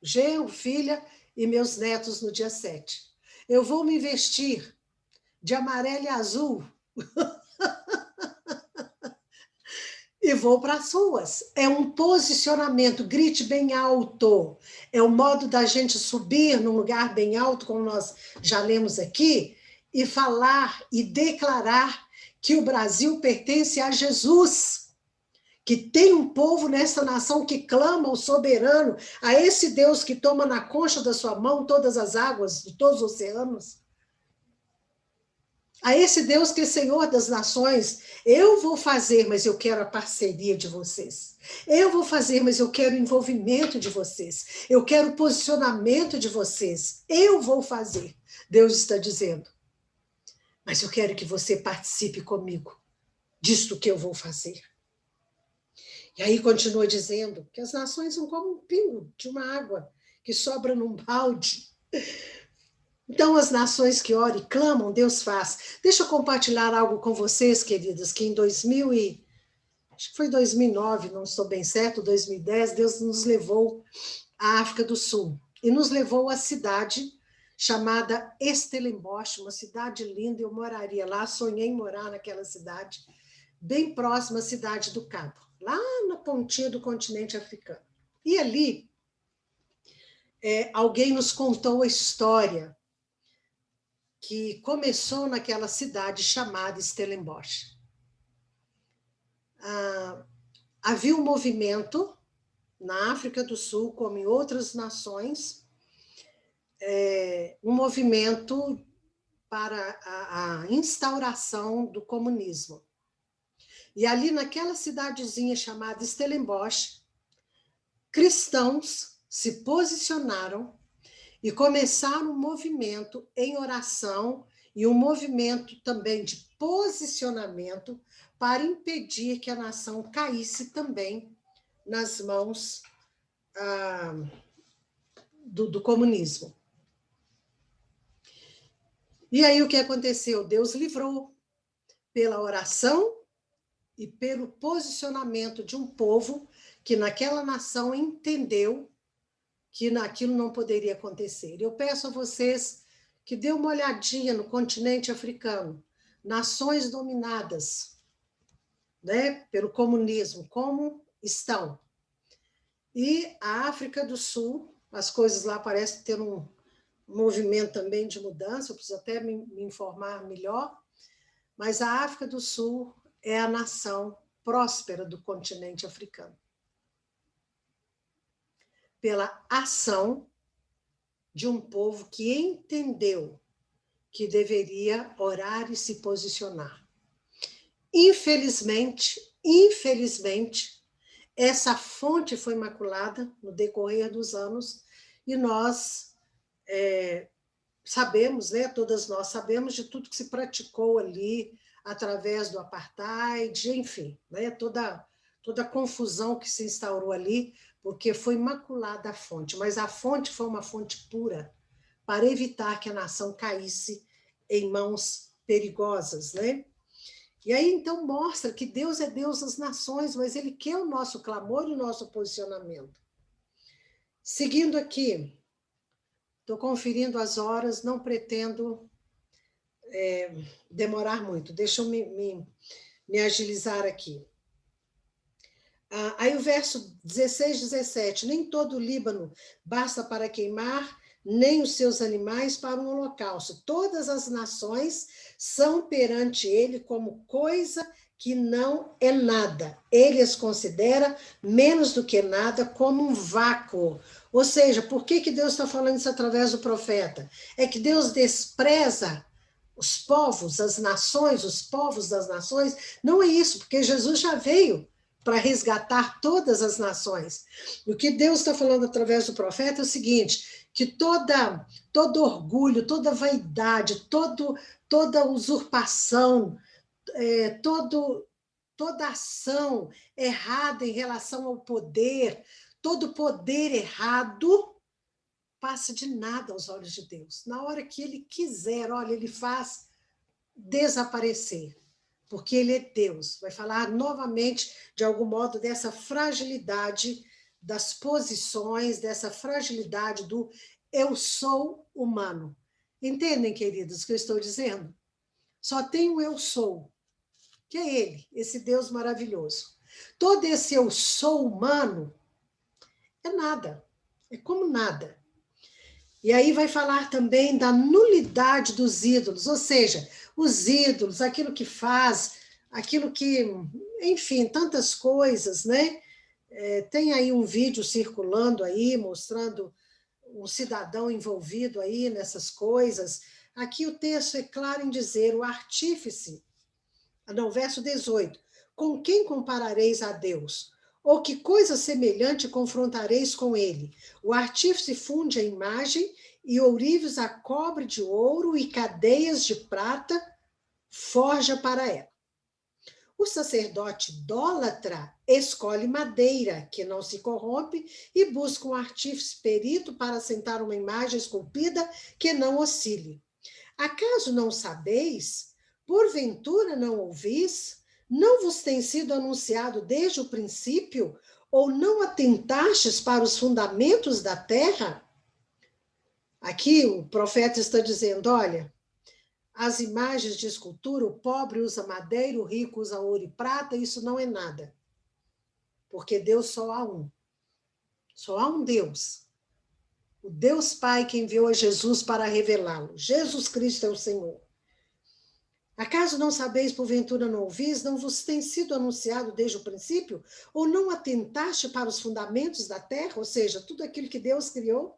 genro, filha e meus netos no dia 7. Eu vou me vestir de amarelo e azul e vou para as ruas. É um posicionamento, grite bem alto. É o modo da gente subir num lugar bem alto, como nós já lemos aqui, e falar e declarar que o Brasil pertence a Jesus, que tem um povo nessa nação que clama ao soberano, a esse Deus que toma na concha da sua mão todas as águas de todos os oceanos, a esse Deus que é Senhor das nações. Eu vou fazer, mas eu quero a parceria de vocês. Eu vou fazer, mas eu quero o envolvimento de vocês. Eu quero o posicionamento de vocês. Eu vou fazer, Deus está dizendo. Mas eu quero que você participe comigo disto que eu vou fazer. E aí continua dizendo que as nações são como um pingo de uma água que sobra num balde. Então, as nações que oram e clamam, Deus faz. Deixa eu compartilhar algo com vocês, queridas, que em acho que foi 2009, não estou bem certo, 2010, Deus nos levou à África do Sul e nos levou à cidade chamada Stellenbosch, uma cidade linda. Eu moraria lá, sonhei em morar naquela cidade, bem próxima à cidade do Cabo, lá na pontinha do continente africano. E ali, alguém nos contou a história que começou naquela cidade chamada Stellenbosch. Havia um movimento na África do Sul, como em outras nações, um movimento para a instauração do comunismo. E ali naquela cidadezinha chamada Stellenbosch, cristãos se posicionaram e começaram um movimento em oração e um movimento também de posicionamento para impedir que a nação caísse também nas mãos do comunismo. E aí o que aconteceu? Deus livrou pela oração e pelo posicionamento de um povo que naquela nação entendeu que aquilo não poderia acontecer. Eu peço a vocês que dêem uma olhadinha no continente africano, nações dominadas, né, pelo comunismo, como estão. E a África do Sul, as coisas lá parecem ter um movimento também de mudança, eu preciso até me informar melhor, mas a África do Sul é a nação próspera do continente africano. Pela ação de um povo que entendeu que deveria orar e se posicionar. Infelizmente, essa fonte foi maculada no decorrer dos anos e nós sabemos, né, todas nós sabemos de tudo que se praticou ali através do apartheid, enfim, né, toda a confusão que se instaurou ali, porque foi maculada a fonte, mas a fonte foi uma fonte pura para evitar que a nação caísse em mãos perigosas, né? E aí, então, mostra que Deus é Deus das nações, mas Ele quer o nosso clamor e o nosso posicionamento. Seguindo aqui, estou conferindo as horas, não pretendo demorar muito. Deixa eu me agilizar aqui. Aí o verso 16, 17. Nem todo o Líbano basta para queimar, nem os seus animais para um holocausto. Todas as nações são perante ele como coisa que não é nada. Ele as considera menos do que nada, como um vácuo. Ou seja, por que Deus está falando isso através do profeta? É que Deus despreza os povos, as nações, os povos das nações. Não é isso, porque Jesus já veio para resgatar todas as nações. E o que Deus está falando através do profeta é o seguinte, que todo orgulho, toda vaidade, toda usurpação, toda ação errada em relação ao poder, todo poder errado, passa de nada aos olhos de Deus. Na hora que Ele quiser, olha, Ele faz desaparecer, porque Ele é Deus. Vai falar novamente, de algum modo, dessa fragilidade das posições, dessa fragilidade do eu sou humano. Entendem, queridos, o que eu estou dizendo? Só tem o eu sou, que é Ele, esse Deus maravilhoso. Todo esse eu sou humano é nada, é como nada. E aí vai falar também da nulidade dos ídolos, ou seja, os ídolos, aquilo que faz, aquilo que, enfim, tantas coisas, né? Tem aí um vídeo circulando aí, mostrando um cidadão envolvido aí nessas coisas. Aqui o texto é claro em dizer, o artífice, não, verso 18, com quem comparareis a Deus? Ou que coisa semelhante confrontareis com ele? O artífice funde a imagem e ourives a cobre de ouro e cadeias de prata forja para ela. O sacerdote idólatra escolhe madeira, que não se corrompe, e busca um artífice perito para assentar uma imagem esculpida que não oscile. Acaso não sabeis? Porventura não ouvis? Não vos tem sido anunciado desde o princípio? Ou não atentastes para os fundamentos da terra? Aqui o profeta está dizendo, olha, as imagens de escultura, o pobre usa madeira, o rico usa ouro e prata, isso não é nada. Porque Deus só há um. Só há um Deus. O Deus Pai que enviou a Jesus para revelá-lo. Jesus Cristo é o Senhor. Acaso não sabeis, porventura não ouvis, não vos tem sido anunciado desde o princípio? Ou não atentaste para os fundamentos da terra, ou seja, tudo aquilo que Deus criou?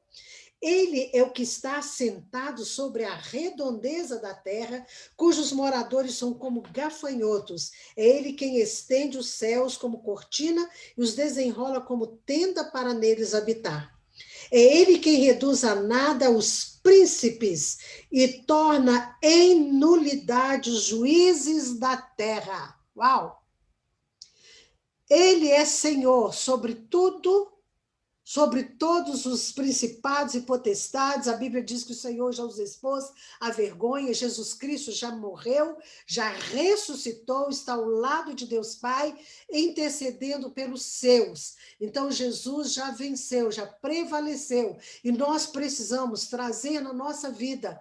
Ele é o que está assentado sobre a redondeza da terra, cujos moradores são como gafanhotos. É ele quem estende os céus como cortina e os desenrola como tenda para neles habitar. É ele quem reduz a nada os príncipes e torna em nulidade os juízes da terra. Uau! Ele é Senhor sobre tudo, sobre todos os principados e potestades. A Bíblia diz que o Senhor já os expôs à vergonha. Jesus Cristo já morreu, já ressuscitou, está ao lado de Deus Pai, intercedendo pelos seus. Então, Jesus já venceu, já prevaleceu. E nós precisamos trazer na nossa vida,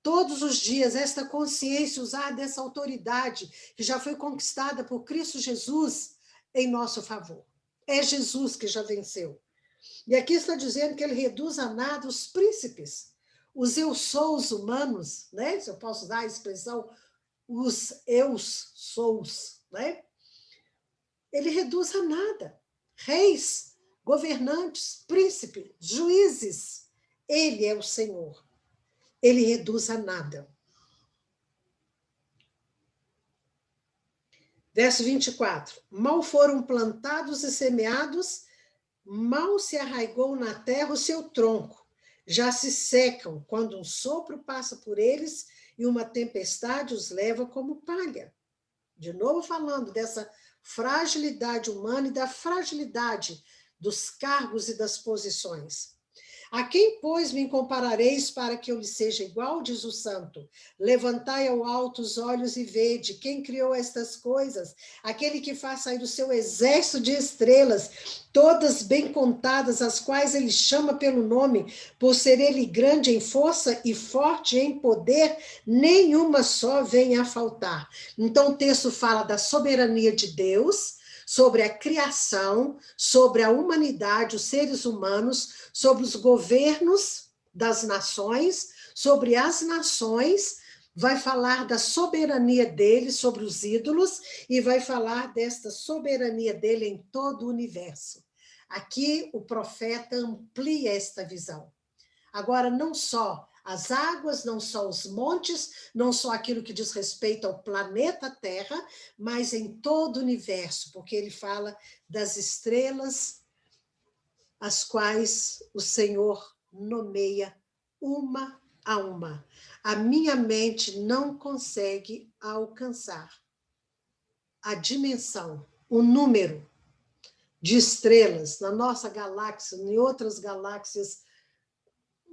todos os dias, esta consciência, usar dessa autoridade que já foi conquistada por Cristo Jesus em nosso favor. É Jesus que já venceu. E aqui está dizendo que ele reduz a nada os príncipes, os eu sous humanos, né? Se eu posso usar a expressão, os eu sous, né? Ele reduz a nada. Reis, governantes, príncipes, juízes. Ele é o Senhor. Ele reduz a nada. Verso 24. Mal foram plantados e semeados, mal se arraigou na terra o seu tronco. Já se secam quando um sopro passa por eles e uma tempestade os leva como palha. De novo falando dessa fragilidade humana e da fragilidade dos cargos e das posições. A quem, pois, me comparareis para que eu lhe seja igual, diz o santo? Levantai ao alto os olhos e vede quem criou estas coisas, aquele que faz sair do seu exército de estrelas, todas bem contadas, as quais ele chama pelo nome, por ser ele grande em força e forte em poder, nenhuma só vem a faltar. Então o texto fala da soberania de Deus, sobre a criação, sobre a humanidade, os seres humanos, sobre os governos das nações, sobre as nações, vai falar da soberania dele sobre os ídolos e vai falar desta soberania dele em todo o universo. Aqui o profeta amplia esta visão. Agora, não só as águas, não só os montes, não só aquilo que diz respeito ao planeta Terra, mas em todo o universo, porque ele fala das estrelas, as quais o Senhor nomeia uma a uma. A minha mente não consegue alcançar a dimensão, o número de estrelas na nossa galáxia, em outras galáxias,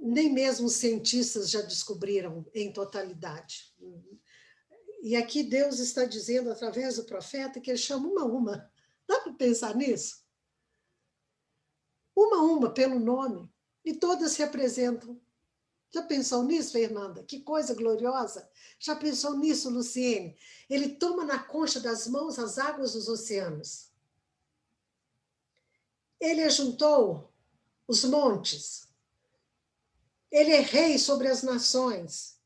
nem mesmo os cientistas já descobriram em totalidade. E aqui Deus está dizendo, através do profeta, que ele chama uma a uma. Dá para pensar nisso? Uma a uma, pelo nome. E todas se apresentam. Já pensou nisso, Fernanda? Que coisa gloriosa! Já pensou nisso, Luciene? Ele toma na concha das mãos as águas dos oceanos. Ele ajuntou os montes. Ele é rei sobre as nações.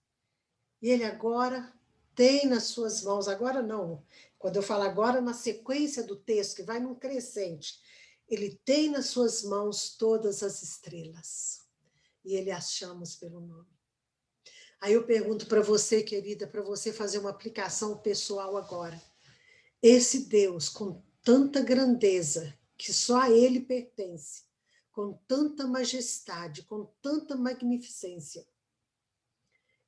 E ele agora tem nas suas mãos, agora não, quando eu falo agora, na sequência do texto, que vai num crescente, ele tem nas suas mãos todas as estrelas. E ele as chama pelo nome. Aí eu pergunto para você, querida, para você fazer uma aplicação pessoal agora. Esse Deus, com tanta grandeza, que só a ele pertence, com tanta majestade, com tanta magnificência,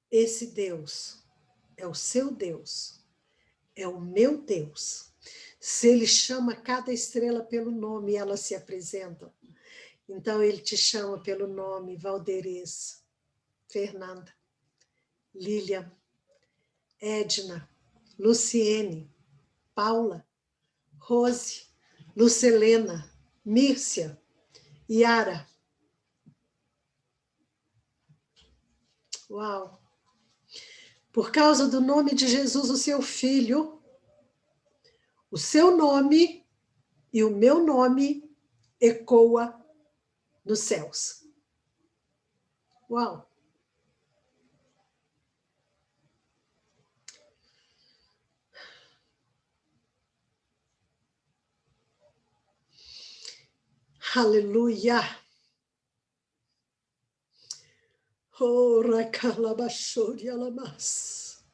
esse Deus é o seu Deus, é o meu Deus. Se ele chama cada estrela pelo nome e elas se apresentam, então ele te chama pelo nome Valderez, Fernanda, Lilian, Edna, Luciene, Paula, Rose, Lucelena, Mírcia, Yara. Uau! Por causa do nome de Jesus, o seu filho, o seu nome e o meu nome ecoa nos céus. Uau! Aleluia! Ora calabashori alamas.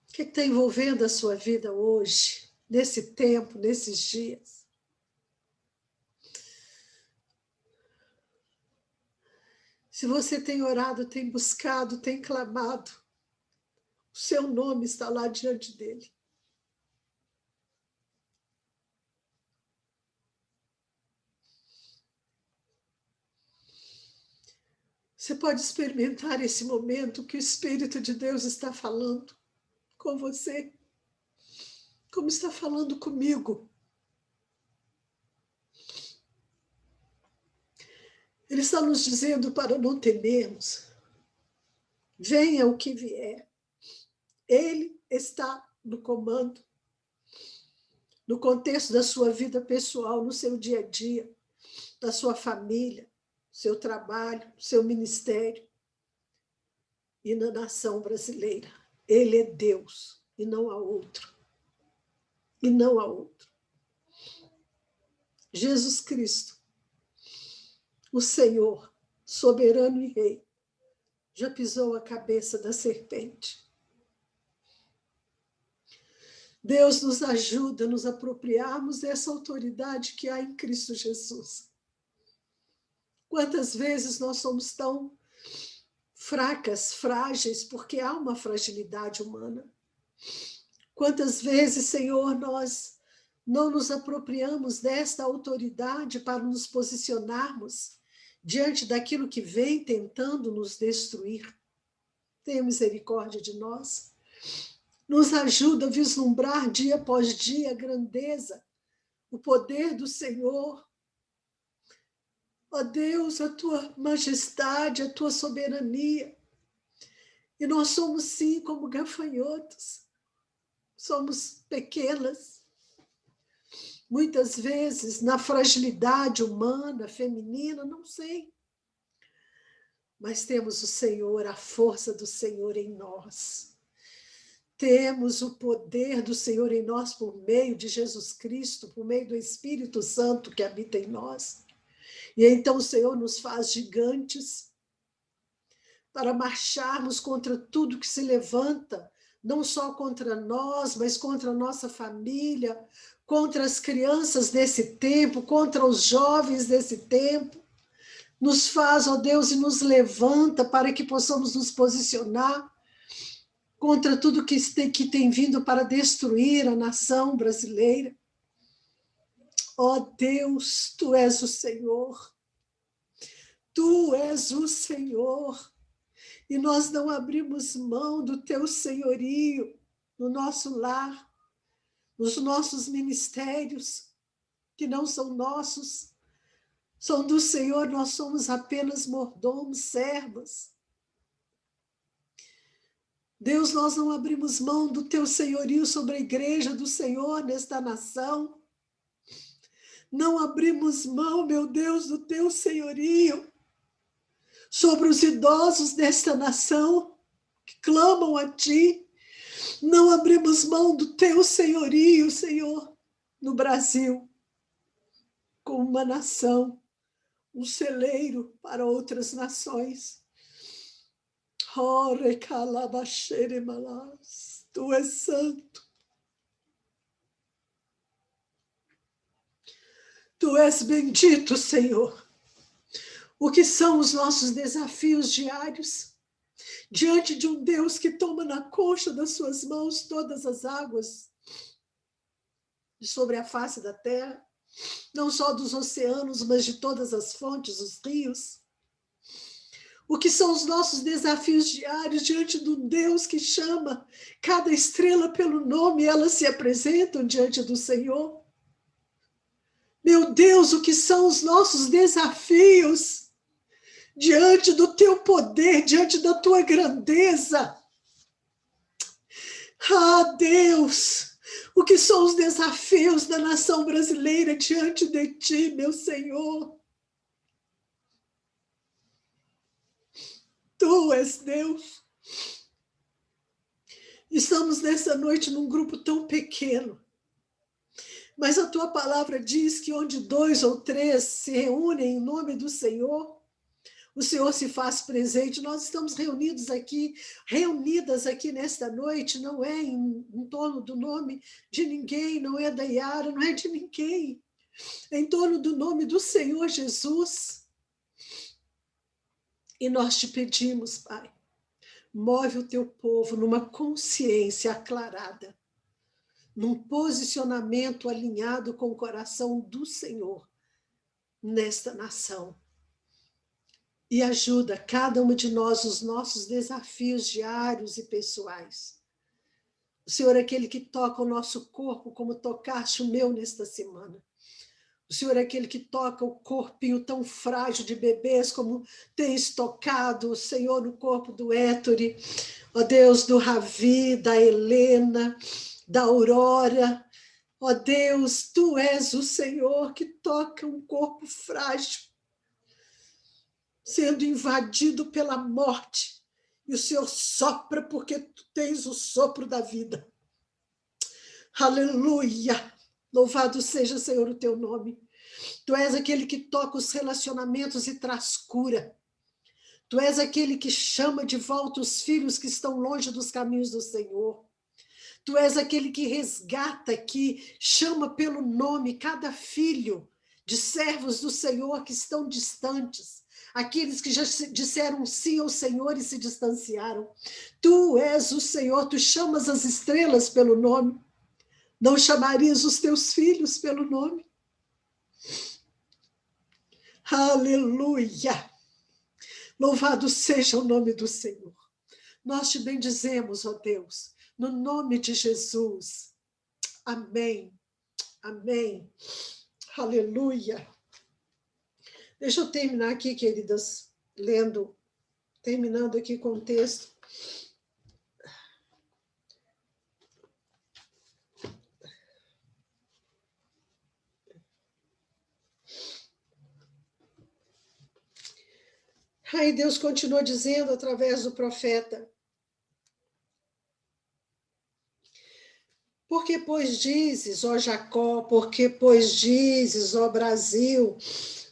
O que está envolvendo a sua vida hoje, nesse tempo, nesses dias? Se você tem orado, tem buscado, tem clamado, o seu nome está lá diante dele. Você pode experimentar esse momento que o Espírito de Deus está falando com você, como está falando comigo. Ele está nos dizendo para não temermos. Venha o que vier. Ele está no comando, no contexto da sua vida pessoal, no seu dia a dia, da sua família, seu trabalho, seu ministério e na nação brasileira. Ele é Deus e não há outro. E não há outro. Jesus Cristo, o Senhor, soberano e rei, já pisou a cabeça da serpente. Deus nos ajuda a nos apropriarmos dessa autoridade que há em Cristo Jesus. Quantas vezes nós somos tão fracas, frágeis, porque há uma fragilidade humana. Quantas vezes, Senhor, nós não nos apropriamos desta autoridade para nos posicionarmos diante daquilo que vem tentando nos destruir. Tenha misericórdia de nós. Nos ajuda a vislumbrar dia após dia a grandeza, o poder do Senhor. Ó Deus, a tua majestade, a tua soberania. E nós somos, sim, como gafanhotos. Somos pequenas. Muitas vezes, na fragilidade humana, feminina, não sei. Mas temos o Senhor, a força do Senhor em nós. Temos o poder do Senhor em nós por meio de Jesus Cristo, por meio do Espírito Santo que habita em nós. E então o Senhor nos faz gigantes para marcharmos contra tudo que se levanta, não só contra nós, mas contra a nossa família, contra as crianças desse tempo, contra os jovens desse tempo. Nos faz, ó Deus, e nos levanta para que possamos nos posicionar contra tudo que tem vindo para destruir a nação brasileira. Ó Deus, Tu és o Senhor. Tu és o Senhor. E nós não abrimos mão do Teu senhorio no nosso lar, nos nossos ministérios, que não são nossos, são do Senhor, nós somos apenas mordomos, servas. Deus, nós não abrimos mão do Teu senhorio sobre a igreja do Senhor nesta nação. Não abrimos mão, meu Deus, do Teu senhorio sobre os idosos desta nação que clamam a Ti. Não abrimos mão do Teu senhorio, Senhor, no Brasil, como uma nação, um celeiro para outras nações. Tu és santo. Tu és bendito, Senhor. O que são os nossos desafios diários? Diante de um Deus que toma na concha das suas mãos todas as águas sobre a face da terra, não só dos oceanos, mas de todas as fontes, os rios. O que são os nossos desafios diários diante de um Deus que chama cada estrela pelo nome e elas se apresentam diante do Senhor? Meu Deus, o que são os nossos desafios diante do Teu poder, diante da Tua grandeza? Ah, Deus, o que são os desafios da nação brasileira diante de Ti, meu Senhor? Tu és Deus. Estamos nessa noite num grupo tão pequeno, Mas a tua palavra diz que onde 2 ou 3 se reúnem em nome do Senhor, o Senhor se faz presente. Nós estamos reunidas aqui nesta noite, não é em torno do nome de ninguém, não é da Yara, não é de ninguém. É em torno do nome do Senhor Jesus. E nós te pedimos, Pai, move o teu povo numa consciência aclarada, num posicionamento alinhado com o coração do Senhor nesta nação. E ajuda cada uma de nós nos nossos desafios diários e pessoais. O Senhor é aquele que toca o nosso corpo, como tocaste o meu nesta semana. O Senhor é aquele que toca o corpinho tão frágil de bebês, como tens tocado, Senhor, no corpo do Héctori, ó Deus, do Ravi, da Helena, da Aurora. Ó Deus, tu és o Senhor que toca um corpo frágil, sendo invadido pela morte, e o Senhor sopra porque tu tens o sopro da vida. Aleluia! Louvado seja, Senhor, o teu nome. Tu és aquele que toca os relacionamentos e traz cura. Tu és aquele que chama de volta os filhos que estão longe dos caminhos do Senhor. Tu és aquele que resgata, que chama pelo nome cada filho de servos do Senhor que estão distantes. Aqueles que já disseram sim ao Senhor e se distanciaram. Tu és o Senhor, tu chamas as estrelas pelo nome. Não chamarias os teus filhos pelo nome? Aleluia! Louvado seja o nome do Senhor. Nós te bendizemos, ó Deus, no nome de Jesus. Amém. Amém. Aleluia. Deixa eu terminar aqui, queridas, terminando aqui com o texto. Aí Deus continua dizendo através do profeta: porque pois dizes, ó Jacó, porque pois dizes, ó Brasil,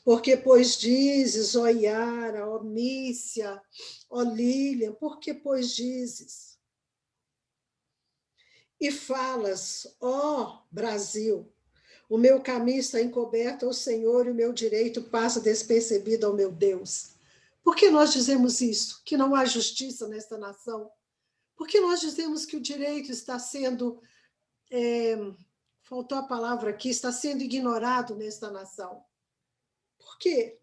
porque pois dizes, ó Yara, ó Mícia, ó Lília, porque pois dizes? E falas, ó Brasil, o meu caminho está encoberto ao Senhor e o meu direito passa despercebido ao meu Deus. Por que nós dizemos isso? Que não há justiça nesta nação? Por que nós dizemos que o direito está sendo, faltou a palavra aqui, está sendo ignorado nesta nação? Por quê?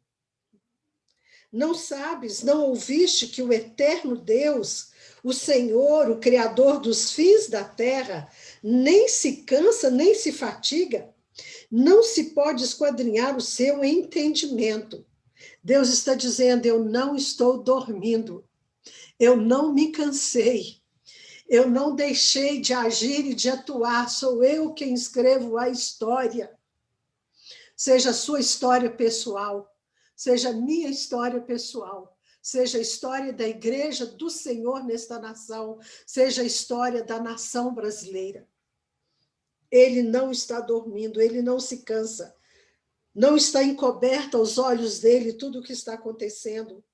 Não sabes, não ouviste que o eterno Deus, o Senhor, o Criador dos fins da terra, nem se cansa, nem se fatiga? Não se pode esquadrinhar o seu entendimento. Deus está dizendo, eu não estou dormindo, eu não me cansei, eu não deixei de agir e de atuar, sou eu quem escrevo a história. Seja a sua história pessoal, seja a minha história pessoal, seja a história da igreja do Senhor nesta nação, seja a história da nação brasileira. Ele não está dormindo, ele não se cansa. Não está encoberto aos olhos dele tudo o que está acontecendo.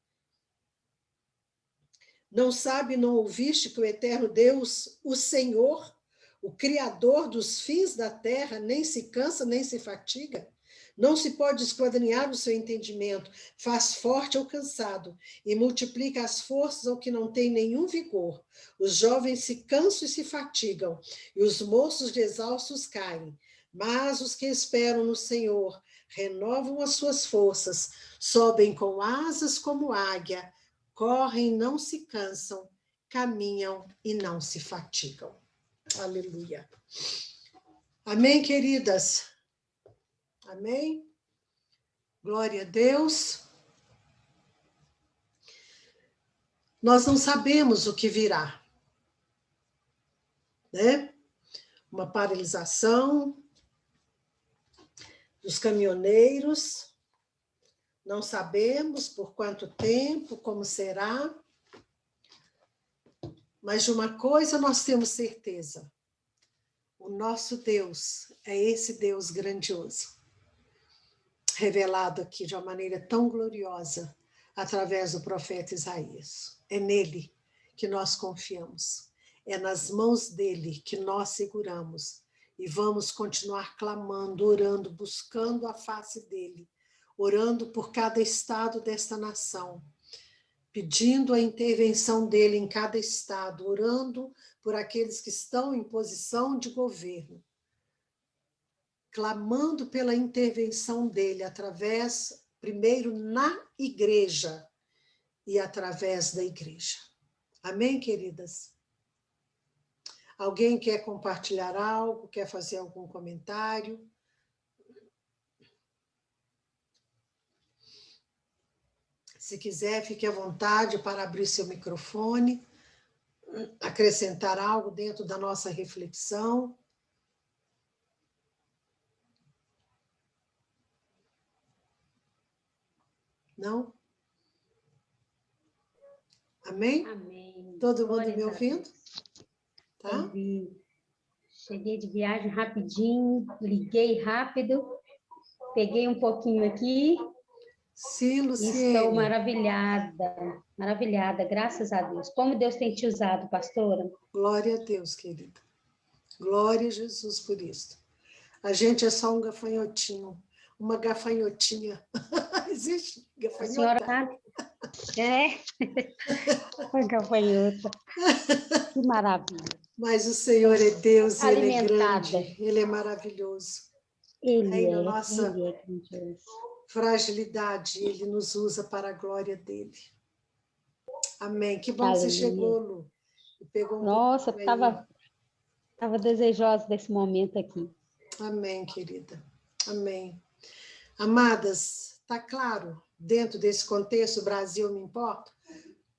Não sabe, não ouviste que o eterno Deus, o Senhor, o Criador dos fins da terra, nem se cansa, nem se fatiga? Não se pode esquadrinhar o seu entendimento, faz forte ao cansado e multiplica as forças ao que não tem nenhum vigor. Os jovens se cansam e se fatigam, e os moços de exaustos caem. Mas os que esperam no Senhor renovam as suas forças, sobem com asas como águia, correm e não se cansam, caminham e não se fatigam. Aleluia. Amém, queridas? Amém? Glória a Deus. Nós não sabemos o que virá, né? Uma paralisação dos caminhoneiros, não sabemos por quanto tempo, como será, mas de uma coisa nós temos certeza: O nosso Deus é esse Deus grandioso, revelado aqui de uma maneira tão gloriosa através do profeta Isaías. É nele que nós confiamos, é nas mãos dele que nós seguramos e vamos continuar clamando, orando, buscando a face dele, orando por cada estado desta nação, pedindo a intervenção dele em cada estado, orando por aqueles que estão em posição de governo, clamando pela intervenção dele através, primeiro na igreja e através da igreja. Amém, queridas? Alguém quer compartilhar algo, quer fazer algum comentário? Se quiser, fique à vontade para abrir seu microfone, acrescentar algo dentro da nossa reflexão. Não? Amém? Amém. Todo mundo me ouvindo? Tá? Ouvi. Cheguei de viagem rapidinho, liguei rápido, peguei um pouquinho aqui. Sim, Luciene. Estou maravilhada, maravilhada, graças a Deus. Como Deus tem te usado, pastora? Glória a Deus, querida. Glória a Jesus por isso. A gente é só um gafanhotinho, uma gafanhotinha. Existe gafanhota? A senhora tá... É, foi gafanhota. Que maravilha. Mas o Senhor é Deus, Ele é Alimentada. grande, Ele é maravilhoso. Ele na é nossa grandioso. fragilidade, Ele nos usa para a glória dele. Amém. Que bom que você Aleluia. chegou, Lu. E pegou um Nossa, pouquinho aí. estava desejosa desse momento aqui. Amém, querida. Amém. Amadas, está claro, dentro desse contexto, o Brasil me importa,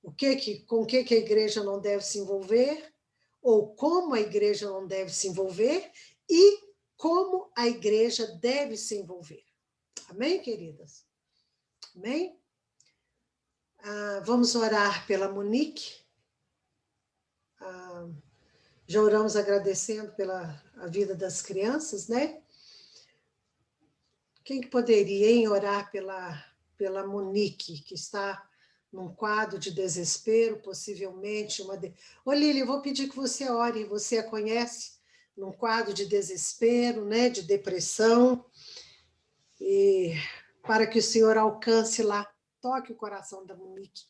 com o que a igreja não deve se envolver, ou como a igreja não deve se envolver, e como a igreja deve se envolver. Amém, queridas? Amém? Vamos orar pela Monique. Já oramos agradecendo pela a vida das crianças, né? Quem que poderia, hein, orar pela Monique, que está num quadro de desespero, possivelmente uma... Ô, Lili, eu vou pedir que você ore, você a conhece, num quadro de desespero, né, de depressão, e para que o Senhor alcance lá, toque o coração da Monique,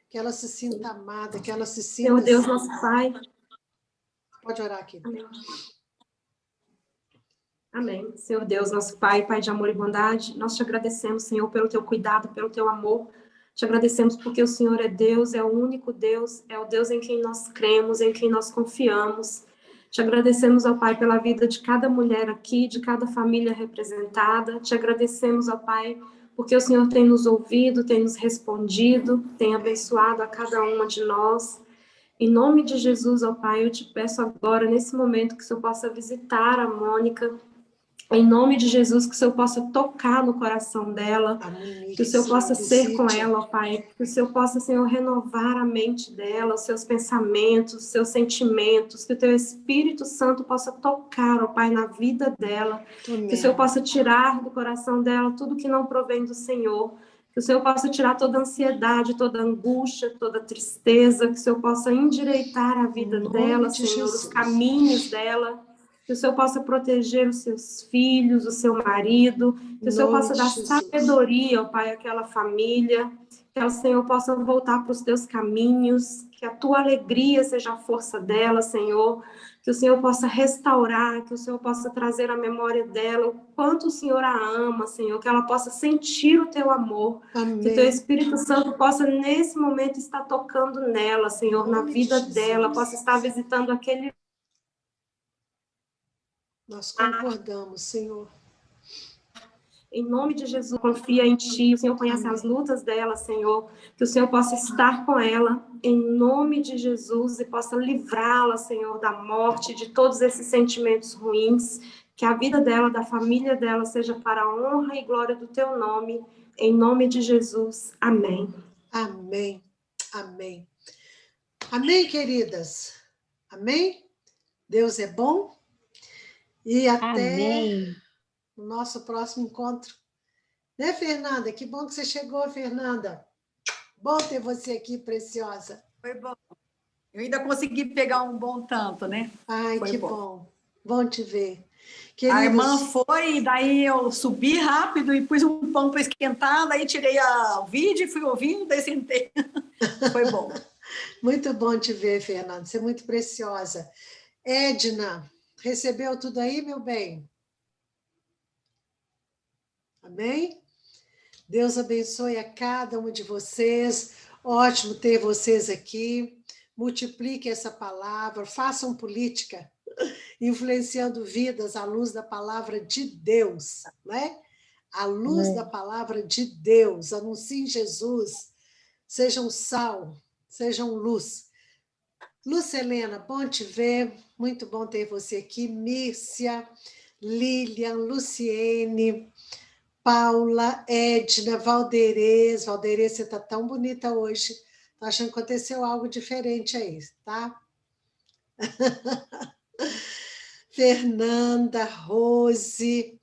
que ela se sinta amada, que ela se sinta... Senhor Deus, nosso Pai. Pode orar aqui. Amém. Amém. Senhor Deus, nosso Pai, Pai de amor e bondade, nós te agradecemos, Senhor, pelo teu cuidado, pelo teu amor. Te agradecemos porque o Senhor é Deus, é o único Deus, é o Deus em quem nós cremos, em quem nós confiamos. Te agradecemos, ó Pai, pela vida de cada mulher aqui, de cada família representada. Te agradecemos, ó Pai, porque o Senhor tem nos ouvido, tem nos respondido, tem abençoado a cada uma de nós. Em nome de Jesus, ó Pai, eu te peço agora, nesse momento, que o Senhor possa visitar a Mônica. Em nome de Jesus, que o Senhor possa tocar no coração dela, que o Senhor possa ser com ela, ó Pai, que o Senhor possa, Senhor, renovar a mente dela, os seus pensamentos, os seus sentimentos, que o teu Espírito Santo possa tocar, ó Pai, na vida dela, que o Senhor possa tirar do coração dela tudo que não provém do Senhor, que o Senhor possa tirar toda a ansiedade, toda a angústia, toda a tristeza, que o Senhor possa endireitar a vida dela, Senhor, os caminhos dela, que o Senhor possa proteger os seus filhos, o seu marido, que o Senhor possa dar sabedoria, ó Pai, àquela família, que o Senhor possa voltar para os teus caminhos, que a tua alegria seja a força dela, Senhor, que o Senhor possa restaurar, que o Senhor possa trazer à memória dela o quanto o Senhor a ama, Senhor, que ela possa sentir o teu amor, Amém. Que o teu Espírito Santo possa, nesse momento, estar tocando nela, Senhor, na vida dela, possa estar visitando aquele... Nós concordamos, Senhor. Em nome de Jesus, confia em Ti. O Senhor conhece Amém. As lutas dela, Senhor. Que o Senhor possa estar com ela, em nome de Jesus, e possa livrá-la, Senhor, da morte, de todos esses sentimentos ruins. Que a vida dela, da família dela, seja para a honra e glória do Teu nome. Em nome de Jesus. Amém. Amém. Amém. Amém, queridas. Amém? Deus é bom. E até Amém. o nosso próximo encontro. Né, Fernanda? Que bom que você chegou, Fernanda. Bom ter você aqui, preciosa. Foi bom. Eu ainda consegui pegar um bom tanto, né? Ai, Foi que bom. bom. Bom te ver. A irmã Queridos, foi, e daí eu subi rápido e pus um pão para esquentar, daí tirei o vídeo e fui ouvindo, daí sentei. Foi bom. muito bom te ver, Fernanda. Você é muito preciosa. Edna, recebeu tudo aí, meu bem? Amém? Deus abençoe a cada um de vocês. Ótimo ter vocês aqui. Multiplique essa palavra, façam política, influenciando vidas à luz da palavra de Deus, né? À luz da palavra de Deus. Anunciem Jesus. Sejam sal, sejam luz. Lucelena, bom te ver. Muito bom ter você aqui. Mírcia, Lilian, Luciene, Paula, Edna, Valderez. Valderez, você está tão bonita hoje. Estou achando que aconteceu algo diferente aí, tá? Fernanda, Rose,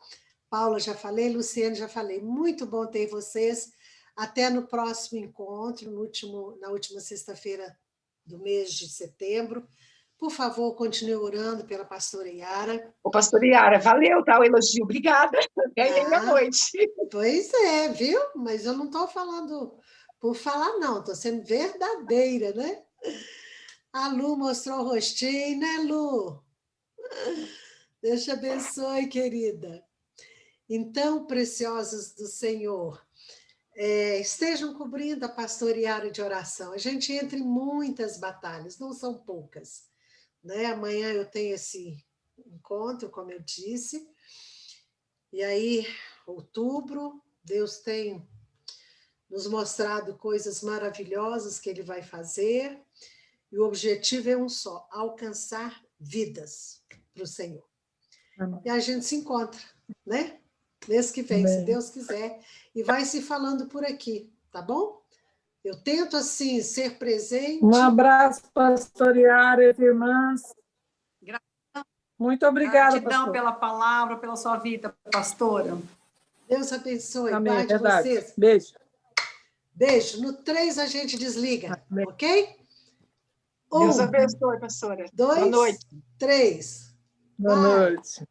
Paula, já falei, Luciane, já falei. Muito bom ter vocês. Até no próximo encontro, na última sexta-feira do mês de setembro. Por favor, continue orando pela pastora Yara. Ô, pastora Yara, valeu, tá? O elogio, obrigada. Ganhei a noite. Pois é, viu? Mas eu não estou falando por falar, não. Estou sendo verdadeira, né? A Lu mostrou o rostinho, né, Lu? Deus te abençoe, querida. Então, preciosos do Senhor, estejam cobrindo a pastora Yara de oração. A gente entra em muitas batalhas, não são poucas. Né? Amanhã eu tenho esse encontro, como eu disse. E aí, outubro, Deus tem nos mostrado coisas maravilhosas que Ele vai fazer. E o objetivo é um só, alcançar vidas para o Senhor. Amém. E a gente se encontra, né? Mês que vem, se Deus quiser, e vai se falando por aqui, tá bom? Eu tento, assim, ser presente. Um abraço, pastor Yara, irmãs. Gratidão. Muito obrigada, Gratidão pela palavra, pela sua vida, pastora. Deus abençoe. Amém, Guarde verdade. vocês. Beijo. Beijo. No 3 a gente desliga, Amém. ok? Deus abençoe, pastora. 2, Boa noite. 3. Boa noite.